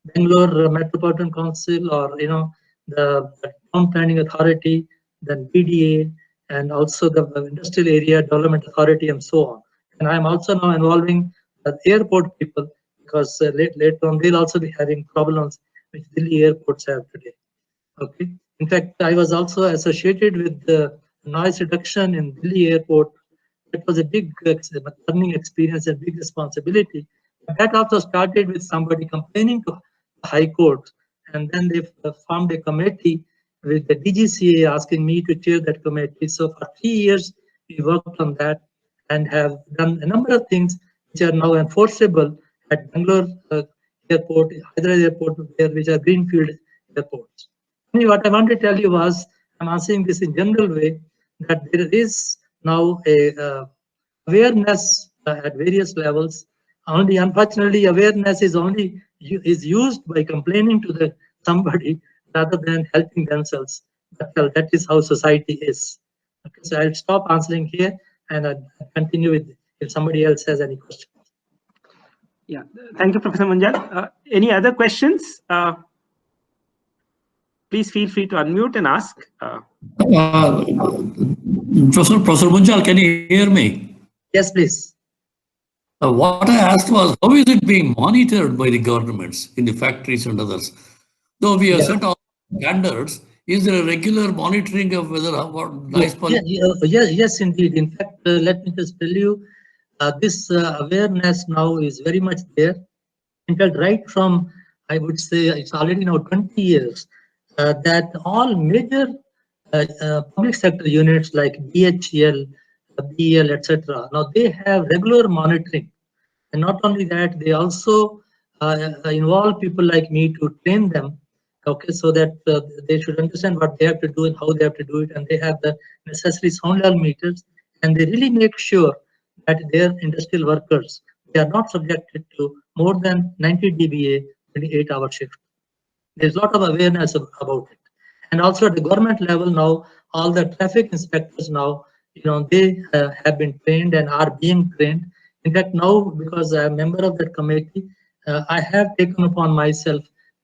Bangalore Metropolitan Council or the Town Planning Authority, then BDA, and also the Industrial Area Development Authority, and so on. And I'm also now involving the airport people, because later on they'll also be having problems which Delhi airports have today. Okay. In fact, I was also associated with the noise reduction in Delhi airport. It was a big learning experience and big responsibility. That also started with somebody complaining to the High Court, and then they formed a committee with the DGCA asking me to chair that committee. So for 3 years, we worked on that and have done a number of things which are now enforceable at Bangalore airport, Hyderabad airport, which are greenfield airports. What I want to tell you was, I'm answering this in general way, that there is now a awareness at various levels. Only unfortunately, awareness is used by complaining to somebody rather than helping themselves. But that is how society is. Okay, so I'll stop answering here and I'll continue with if somebody else has any questions. Yeah, thank you, Professor Munjal. Any other questions? Please feel free to unmute and ask. Professor Munjal, can you hear me? Yes, please. What I asked was, how is it being monitored by the governments in the factories and others? Though we have set all standards, is there a regular monitoring of whether noise pollution? Yes, indeed. In fact, let me just tell you, this awareness now is very much there. In fact, right from, I would say, it's already now 20 years, that all major public sector units like BHEL, BEL, etc. Now they have regular monitoring. And not only that, they also involve people like me to train them, okay, so that they should understand what they have to do and how they have to do it, and they have the necessary sound level meters, and they really make sure that their industrial workers, they are not subjected to more than 90 dBA 28-hour shift. There's a lot of awareness about it. And also at the government level now, all the traffic inspectors now, they have been trained and are being trained. In fact, now, because I'm a member of that committee, I have taken upon myself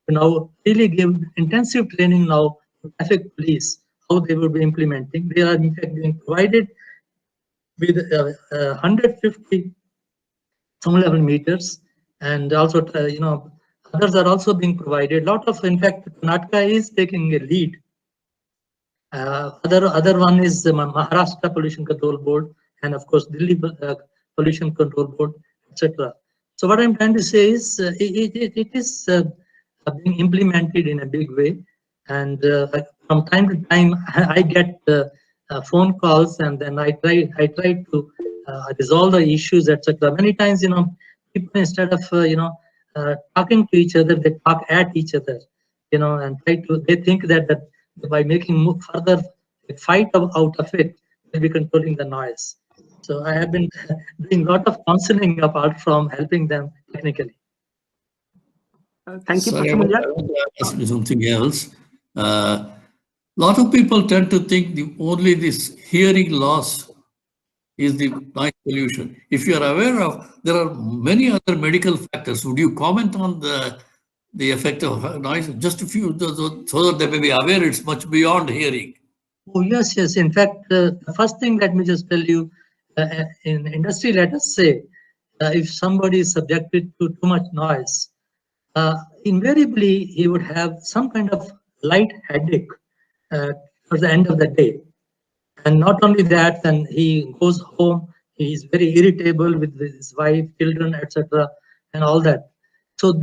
to now really give intensive training now to traffic police, how they will be implementing. They are in fact being provided with 150 sound level meters, and also, others are also being provided. A lot of, in fact, Karnataka is taking a lead. Other one is the Maharashtra Pollution Control Board, and of course Delhi Pollution Control Board, etc. So what I'm trying to say is it is being implemented in a big way, and from time to time I get phone calls, and then I try to resolve the issues, etc. Many times, people, instead of talking to each other, they talk at each other. and they think that by making further fight out of it, they'll be controlling the noise. So I have been doing a lot of counseling apart from helping them technically. Thank you, Sorry, Professor I Munjal. want to ask you something else. Lot of people tend to think only this hearing loss is the noise pollution. If you are aware of, there are many other medical factors. Would you comment on the effect of noise? Just a few, so that they may be aware it's much beyond hearing. Oh, yes, yes. In fact, the first thing, let me just tell you, in industry, let us say, if somebody is subjected to too much noise, invariably he would have some kind of light headache towards the end of the day. And not only that, then he goes home, he is very irritable with his wife, children, etc., and all that. So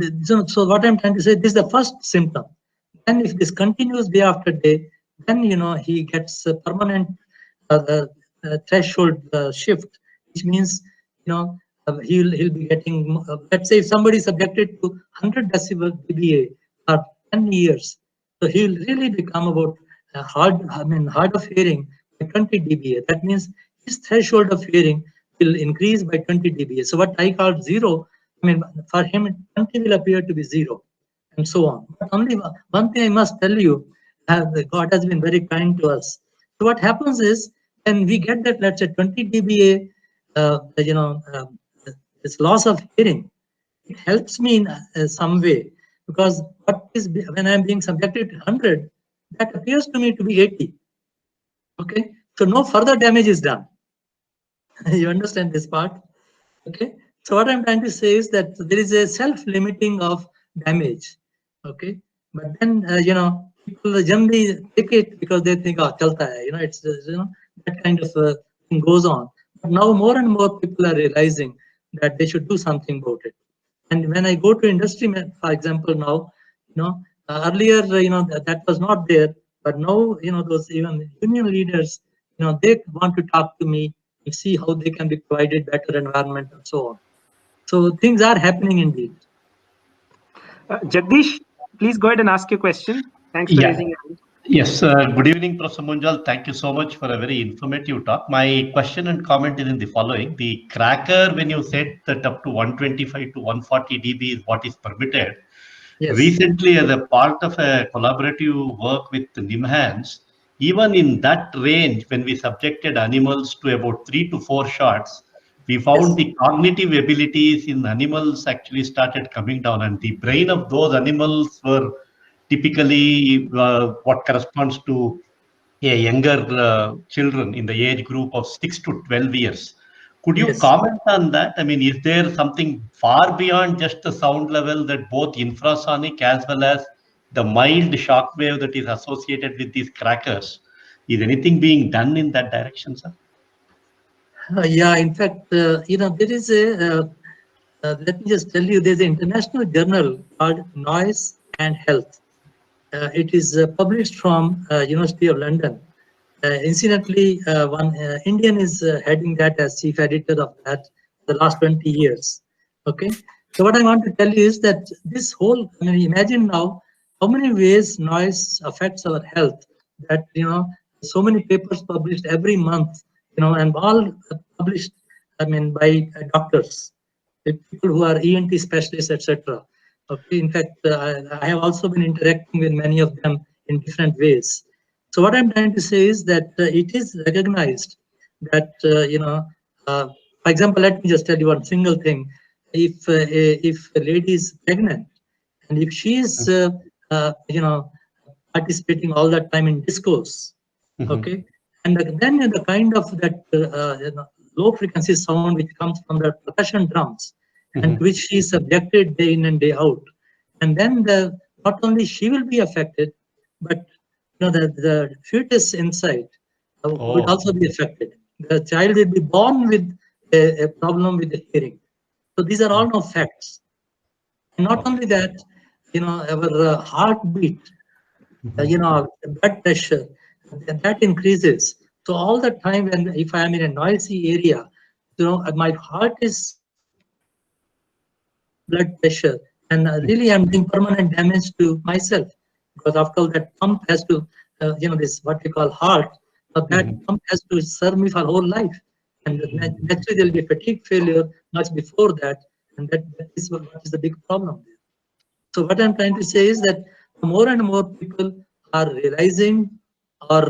what I'm trying to say, this is the first symptom. Then if this continues day after day, then he gets a permanent threshold shift, which means he'll be getting, let's say if somebody is subjected to 100 decibel dBA for 10 years, so he'll really become about hard of hearing by 20 dBA. That means his threshold of hearing will increase by 20 dBA. So what I call zero, for him 20 will appear to be zero, and so on. But only one thing I must tell you, God has been very kind to us. So what happens is, when we get that, let's say 20 dBA, this loss of hearing, it helps me in some way, because when I'm being subjected to 100, that appears to me to be 80. Okay, so no further damage is done. You understand this part? Okay, so what I'm trying to say is that there is a self-limiting of damage. Okay, but then people generally take it because they think, oh, chalta hai, it's that kind of thing goes on. But now more and more people are realizing that they should do something about it. And when I go to industry, for example, now, earlier, that was not there, but now, those even union leaders, they want to talk to me and see how they can be provided better environment and so on. So things are happening indeed. Jagdish, please go ahead and ask your question. Thanks for raising your hand. Yes, good evening, Professor Munjal. Thank you so much for a very informative talk. My question and comment is in the following. The cracker, when you said that up to 125 to 140 dB is what is permitted, yes. Recently, as a part of a collaborative work with NIMHANS, even in that range, when we subjected animals to about 3 to 4 shots, we found the cognitive abilities in animals actually started coming down, and the brain of those animals were typically what corresponds to a younger children in the age group of 6 to 12 years. Could you comment on that? I mean, is there something far beyond just the sound level that both infrasonic as well as the mild shock wave that is associated with these crackers? Is anything being done in that direction, sir? Yeah, in fact, there is a, let me just tell you, there's an international journal called Noise and Health. It is published from University of London. Incidentally, one Indian is heading that as chief editor of that the last 20 years. Okay, so what I want to tell you is that this whole, imagine now how many ways noise affects our health. That so many papers published every month, and all published, by doctors, people who are ENT specialists, etc. Okay, in fact, I have also been interacting with many of them in different ways. So what I'm trying to say is that it is recognized that, for example, let me just tell you one single thing. If a lady is pregnant and if she is, participating all that time in discourse, okay, and then the kind of that low frequency sound which comes from the percussion drums, and which she is subjected day in and day out, and then not only she will be affected, but the fetus inside would also be affected. The child will be born with a problem with the hearing. So these are all now facts. And not only that, our heartbeat, blood pressure, that increases. So all the time, if I am in a noisy area, my heart is blood pressure, and really I'm doing permanent damage to myself. because after all that pump has to, this what we call heart, but that pump has to serve me for whole life. And naturally there will be fatigue failure much before that, and that is what is the big problem there. So what I'm trying to say is that more and more people are realizing, or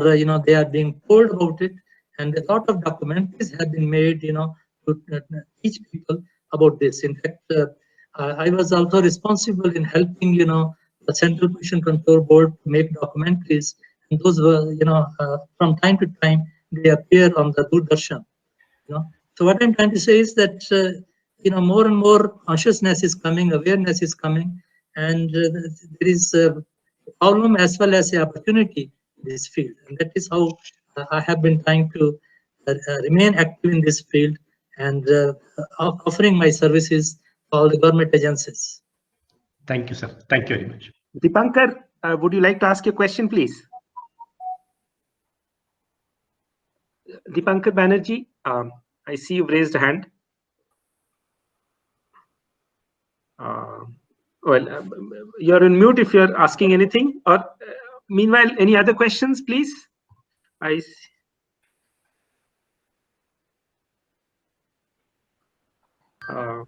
they are being told about it, and a lot of documentaries have been made, to teach people about this. In fact, I was also responsible in helping, the Central Pollution Control Board to make documentaries, and those were, from time to time they appear on the Doordarshan. So what I'm trying to say is that more and more consciousness is coming, awareness is coming, and there is a problem as well as an opportunity in this field, and that is how I have been trying to remain active in this field and offering my services to all the government agencies. Thank you, sir. Thank you very much. Dipankar, would you like to ask your question, please? Dipankar Banerjee, I see you've raised a hand. You're on mute if you're asking anything. Or meanwhile, any other questions, please? I see.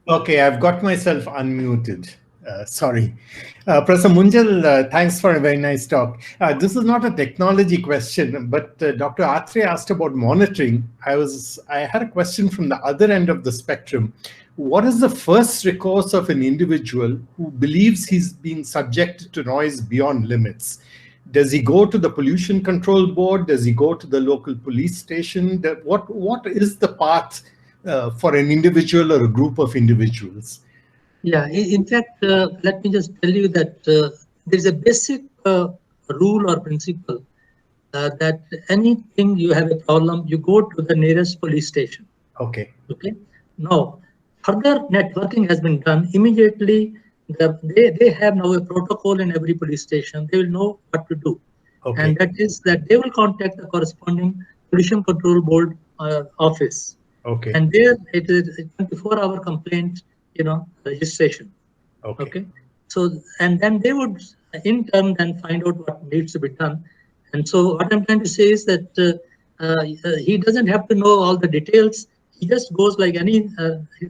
Okay, I've got myself unmuted. Sorry. Professor Munjal, thanks for a very nice talk. This is not a technology question, but Dr. Atre asked about monitoring. I had a question from the other end of the spectrum. What is the first recourse of an individual who believes he's being subjected to noise beyond limits? Does he go to the Pollution Control Board? Does he go to the local police station? What is the path for an individual or a group of individuals? Yeah, in fact, let me just tell you that there's a basic rule or principle that anything you have a problem, you go to the nearest police station. Okay. Okay. Now, further networking has been done immediately. They have now a protocol in every police station. They will know what to do. Okay. And that is that they will contact the corresponding Pollution Control Board office. Okay. And there it is a 24-hour complaint, registration. Okay. Okay. So, and then they would in turn then find out what needs to be done. And so what I'm trying to say is that he doesn't have to know all the details. He just goes like any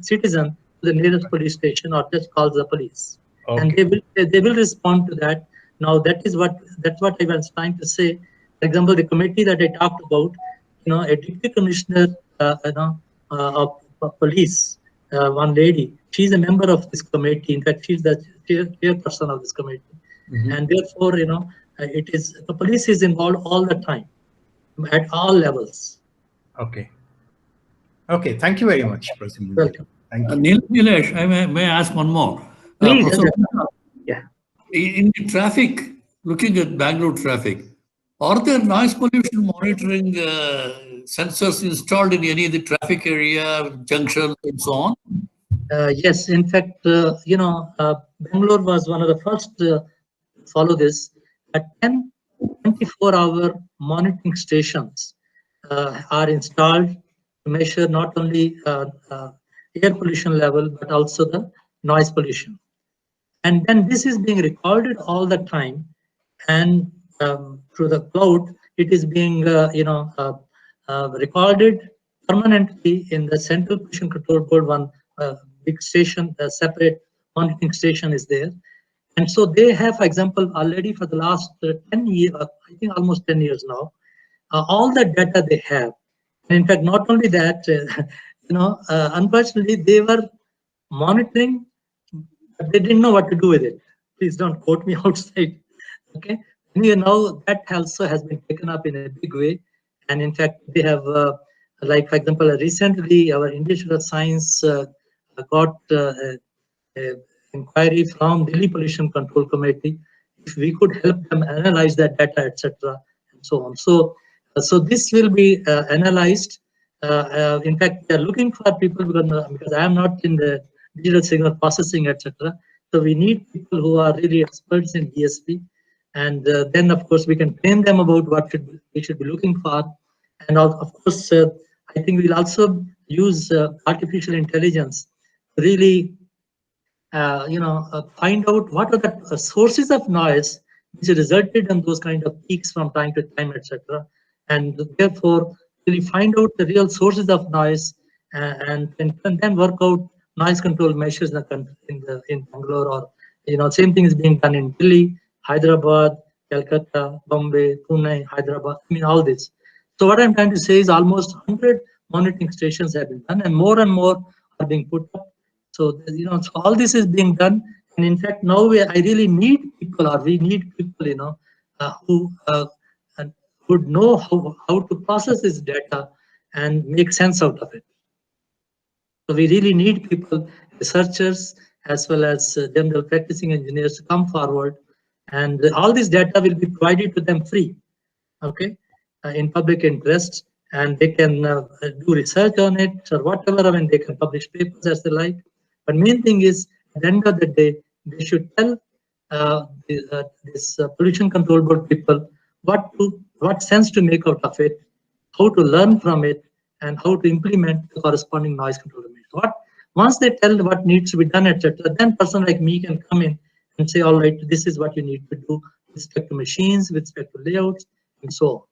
citizen to the nearest police station or just calls the police. Okay. And they will respond to that. Now that's what I was trying to say. For example, the committee that I talked about, a deputy commissioner of police, one lady, she's a member of this committee. In fact, she's the chairperson of this committee. Mm-hmm. And therefore, the police is involved all the time at all levels. Okay. Okay. Thank you very much, President. Welcome. Thank you. Nilesh, I may ask one more. Please. Yeah. In the traffic, looking at Bangalore traffic, are there noise pollution monitoring sensors installed in any of the traffic area, junctions, and so on? Yes, in fact, Bangalore was one of the first to follow this. At 10 24-hour monitoring stations are installed to measure not only air pollution level, but also the noise pollution. And then this is being recorded all the time, and through the cloud, it is being recorded permanently in the Central Pollution Control Board. One big station, a separate monitoring station is there. And so they have, for example, already for the last 10 years, I think almost 10 years now, all the data they have. And in fact, not only that, unfortunately, they were monitoring, but they didn't know what to do with it. Please don't quote me outside. Okay. And that also has been taken up in a big way. And in fact, they have, like, for example, recently our Institute of Science got inquiry from Delhi Pollution Control Committee if we could help them analyze that data, etc., and so on. So this will be analyzed. In fact, they are looking for people because I am not in the digital signal processing, etc. So we need people who are really experts in DSP, and then of course we can train them about what we should be looking for. And of course, I think we'll also use artificial intelligence to really find out what are the sources of noise which resulted in those kind of peaks from time to time, etc. And therefore, we find out the real sources of noise and can then work out noise control measures in the country, in Bangalore, or same thing is being done in Delhi, Hyderabad, Calcutta, Bombay, Pune, Hyderabad. I mean, all this. So what I'm trying to say is almost 100 monitoring stations have been done, and more are being put up. So so all this is being done, and in fact now I really need people, or we need people, who would know how to process this data and make sense out of it. So we really need people, researchers, as well as general practicing engineers to come forward, and all this data will be provided to them free, okay, in public interest, and they can do research on it or whatever. I mean, they can publish papers as they like. But main thing is, at the end of the day, they should tell this pollution control board people what sense to make out of it, how to learn from it, and how to implement the corresponding noise control measures. Once they tell what needs to be done, etc., then person like me can come in and say, all right, this is what you need to do with respect to machines, with respect to layouts, and so on.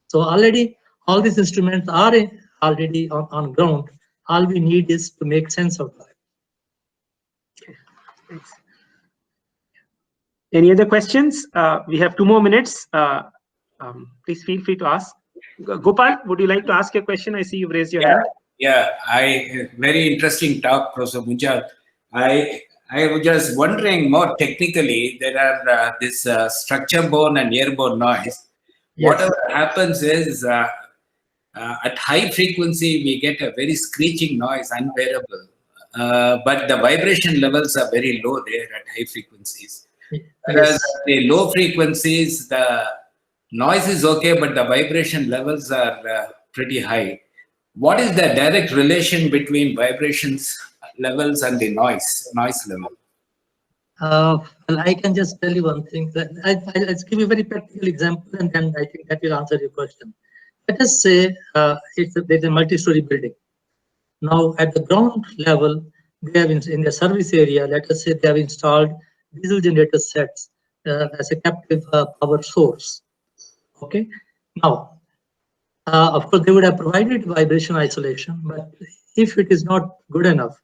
So already all these instruments are already on ground. All we need is to make sense of it. Thanks. Any other questions? We have 2 more minutes. Please feel free to ask. Gopal, would you like to ask a question? I see you've raised your hand. Yeah, very interesting talk, Professor Munjal. I was just wondering more technically, there are this structure-borne and airborne noise. Yes. Whatever happens is at high frequency, we get a very screeching noise, unbearable. But the vibration levels are very low there at high frequencies. Whereas at the low frequencies, the noise is okay, but the vibration levels are pretty high. What is the direct relation between vibrations levels and the noise level? Well, I can just tell you one thing. I'll give you a very practical example, and then I think that will answer your question. Let us say there's a multi-story building. Now, at the ground level, they have in the service area, let us say they have installed diesel generator sets as a captive power source. Okay. Now, of course, they would have provided vibration isolation, but if it is not good enough,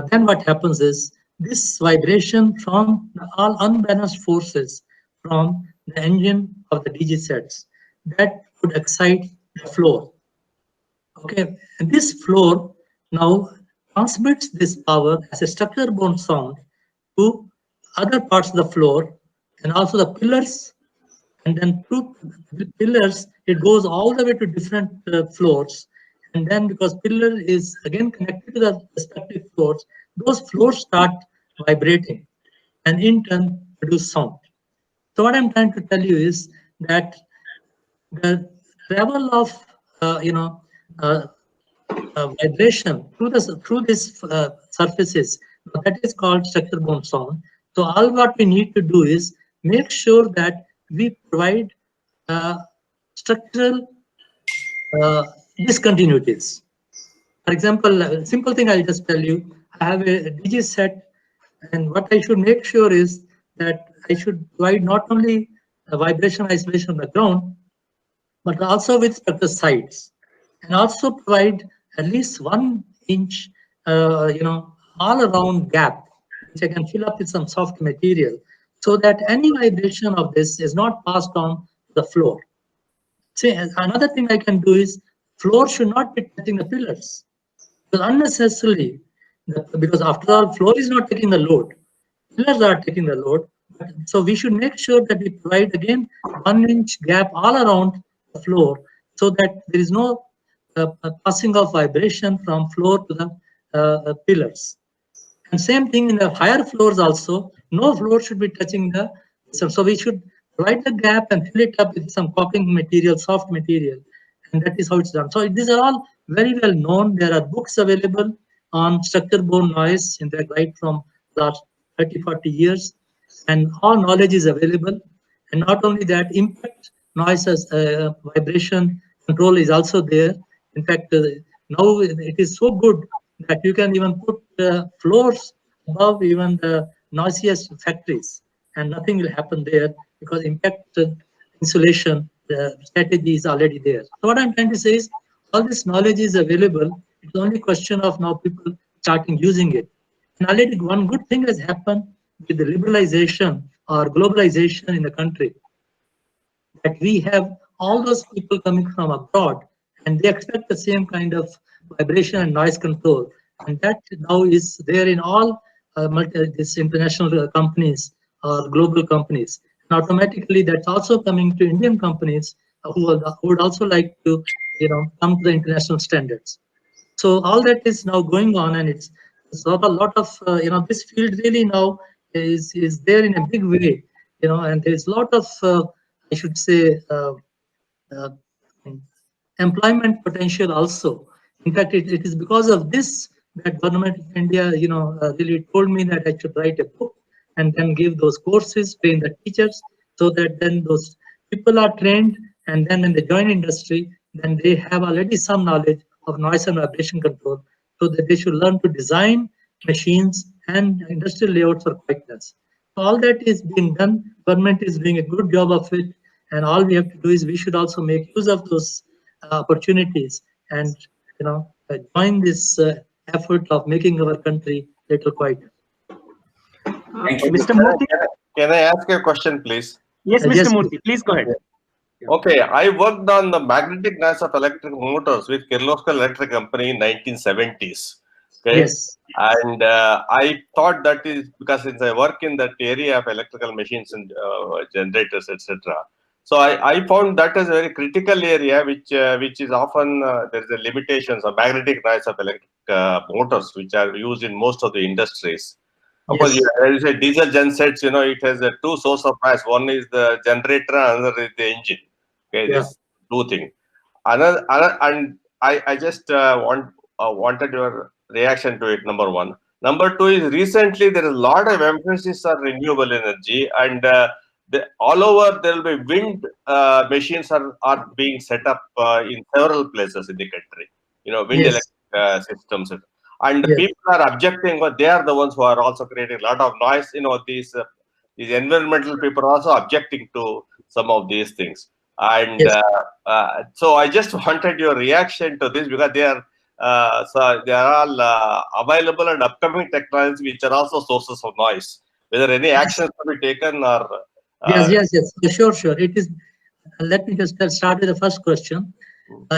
then what happens is this vibration from all unbalanced forces from the engine of the DG sets that would excite the floor. Okay, and this floor now transmits this power as a structure-borne sound to other parts of the floor and also the pillars. And then through the pillars, it goes all the way to different floors. And then because pillar is again connected to the respective floors, those floors start vibrating and in turn produce sound. So what I'm trying to tell you is that the level of vibration through these surfaces, that is called structure-borne sound. So all what we need to do is make sure that we provide structural discontinuities. For example, a simple thing I'll just tell you, I have a DG set, and what I should make sure is that I should provide not only a vibration isolation on the ground, but also with the sides, and also provide at least 1 inch, all around gap, which I can fill up with some soft material, so that any vibration of this is not passed on to the floor. See, another thing I can do is floor should not be touching the pillars, because unnecessarily, because after all, floor is not taking the load, pillars are taking the load. So we should make sure that we provide again 1 inch gap all around the floor, so that there is no passing of vibration from floor to the pillars. And same thing in the higher floors also, no floor should be touching the, so we should provide the gap and fill it up with some caulking material, soft material, and that is how it's done. So these are all very well known. There are books available on structure-borne noise, in fact, right from last 30, 40 years, and all knowledge is available. And not only that, impact noise as vibration control is also there. In fact, now it is so good that you can even put floors above even the noisiest factories, and nothing will happen there. because impact insulation strategy is already there. So what I'm trying to say is all this knowledge is available. It's only a question of now people starting using it. And already one good thing has happened with the liberalization or globalization in the country, that we have all those people coming from abroad and they expect the same kind of vibration and noise control. And that now is there in all these international companies or global companies. And automatically that's also coming to Indian companies who would also like to, come to the international standards. So all that is now going on, and it's a lot of, this field really now is there in a big way, and there's a lot of, I should say, employment potential also. In fact, it is because of this that Government of India, really told me that I should write a book and then give those courses, train the teachers, so that then those people are trained, and then when they join industry, then they have already some knowledge of noise and vibration control, so that they should learn to design machines and industrial layouts for quietness. So all that is being done. Government is doing a good job of it, and all we have to do is we should also make use of those opportunities and join this effort of making our country little quieter. Mr. Murthy? Can I ask a question, please? Yes, Mr. Yes, Murthy, please go ahead. Okay, I worked on the magnetic noise of electric motors with Kirloskar Electric Company in 1970s. Okay? Yes. And I thought that is because since I work in that area of electrical machines and generators, etc. So I found that as a very critical area, which is often there is a limitations of magnetic noise of electric motors, which are used in most of the industries. Of course, there is a diesel gen sets. It has two sources of noise. One is the generator, another is the engine. Okay, these two things. Another, and I just wanted your reaction to it. Number one. Number two is recently there is a lot of emphasis on renewable energy, and all over there will be wind machines are being set up in several places in the country. Wind electric systems. And people are objecting, but they are the ones who are also creating a lot of noise. These environmental people are also objecting to some of these things. And so I just wanted your reaction to this, because they are all available and upcoming technologies which are also sources of noise. Whether any action to be taken or yes, sure. It is. Let me just start with the first question.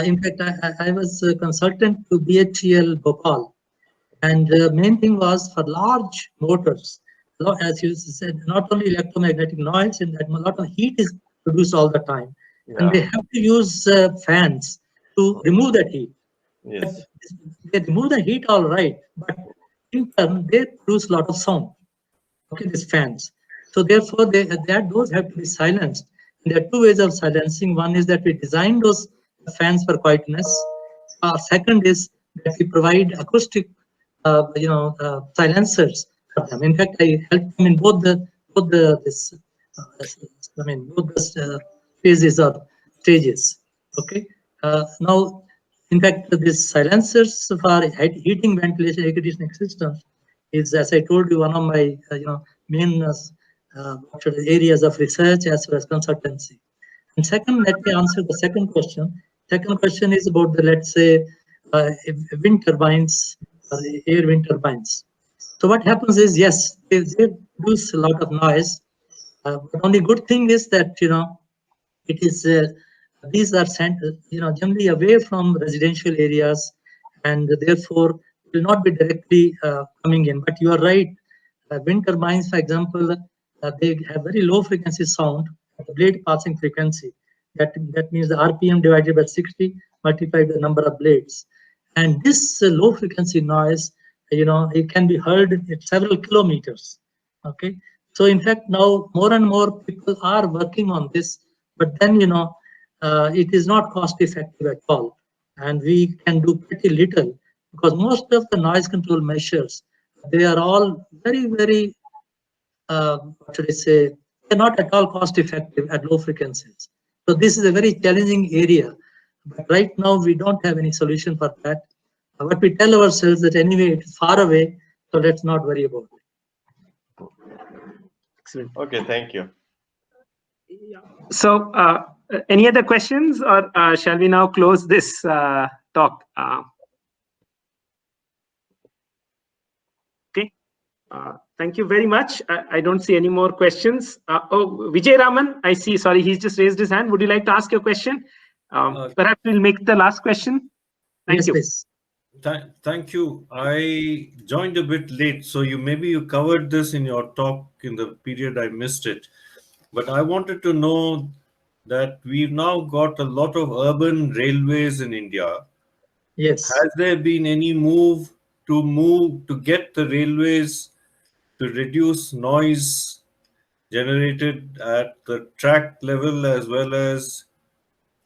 In fact, I was a consultant to BHEL Bhopal. And the main thing was for large motors, as you said, not only electromagnetic noise, and that a lot of heat is produced all the time. And they have to use fans to remove that heat. Yes. They remove the heat all right, but in turn, they produce a lot of sound. Okay, these fans. So therefore, those have to be silenced. And there are two ways of silencing. One is that we design those fans for quietness. Second is that we provide acoustic silencers for them. In fact, I helped them in both the phases or stages. Okay. Now, in fact, this silencers for heating, ventilation, air conditioning systems is, as I told you, one of my main areas of research as well as consultancy. And second, let me answer the second question. Second question is about the, let's say, wind turbines. Air wind turbines. So what happens is, yes, they produce a lot of noise. But only good thing is that it is these are sent generally away from residential areas, and therefore will not be directly coming in. But you are right. Wind turbines, for example, they have very low frequency sound at the blade passing frequency. That means the RPM divided by 60 multiplied by the number of blades. And this low frequency noise, it can be heard at several kilometers. Okay. So in fact, now more and more people are working on this, but then, it is not cost effective at all. And we can do pretty little, because most of the noise control measures, they are all very, very, what should I say, they're not at all cost effective at low frequencies. So this is a very challenging area. But right now, we don't have any solution for that. But we tell ourselves that anyway, it is far away, so let's not worry about it. Excellent. Okay, thank you. So, any other questions, or shall we now close this talk? Okay. Thank you very much. I don't see any more questions. Oh, Vijay Raman, I see. Sorry, he's just raised his hand. Would you like to ask your question? Perhaps we'll make the last question. Thank you. Please. Thank you. I joined a bit late, so maybe you covered this in your talk in the period I missed it. But I wanted to know that we've now got a lot of urban railways in India. Yes. Has there been any move to get the railways to reduce noise generated at the track level as well as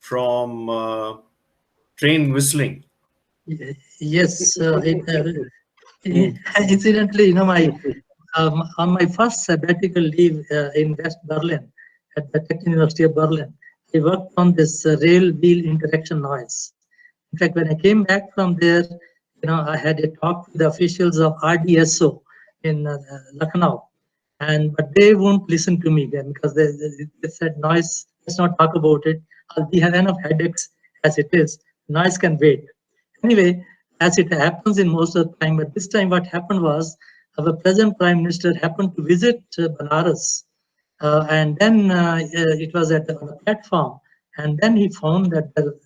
from train whistling? Yes. Incidentally, on my first sabbatical leave in West Berlin at the Tech University of Berlin, I worked on this rail wheel interaction noise. In fact, when I came back from there, I had a talk with the officials of RDSO in Lucknow, but they won't listen to me then because they said noise. Let's not talk about it. We have enough headaches as it is. Noise can wait. Anyway, as it happens in most of the time, but this time what happened was our present Prime Minister happened to visit Banaras, and then it was on the platform, and then he found that the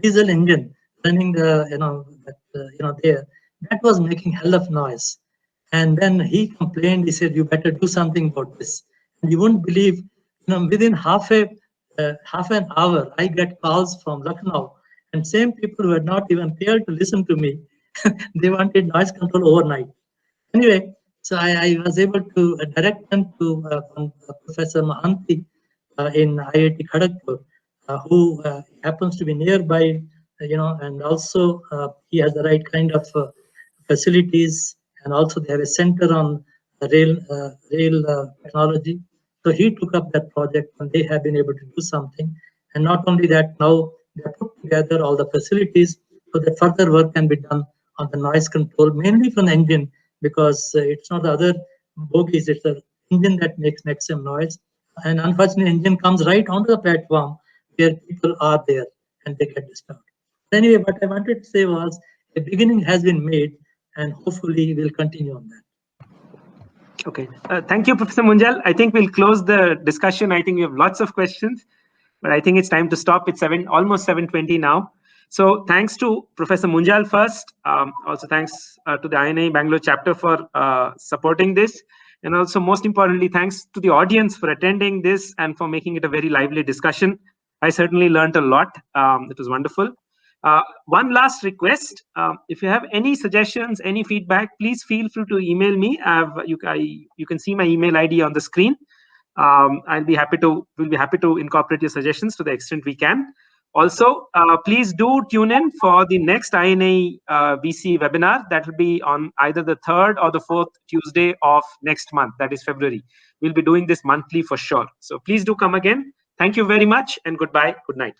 diesel engine running there, that was making hell of noise. And then he complained. He said, "You better do something about this." And you wouldn't believe, within half an hour, I get calls from Lucknow, and same people who had not even cared to listen to me, they wanted noise control overnight. Anyway, so I was able to direct them to Professor Mohanty in IIT Kharagpur, who happens to be nearby, and also he has the right kind of facilities, and also they have a center on rail technology. So he took up that project, and they have been able to do something. And not only that, now they have put together all the facilities so that further work can be done on the noise control, mainly from the engine, because it's not the other bogies, it's the engine that makes maximum noise. And unfortunately, engine comes right onto the platform where people are there and they get disturbed. Anyway, what I wanted to say was a beginning has been made, and hopefully we'll continue on that. Okay. Thank you, Professor Munjal. I think we'll close the discussion. I think we have lots of questions, but I think it's time to stop. It's almost 7:20 now. So thanks to Professor Munjal first. Also thanks to the INA Bangalore chapter for supporting this. And also, most importantly, thanks to the audience for attending this and for making it a very lively discussion. I certainly learned a lot. It was wonderful. One last request. If you have any suggestions, any feedback, please feel free to email me. You can see my email ID on the screen. We'll be happy to incorporate your suggestions to the extent we can. Also, please do tune in for the next INA BC webinar. That will be on either the 3rd or the 4th Tuesday of next month, that is February. We'll be doing this monthly for sure. So please do come again. Thank you very much, and goodbye. Good night.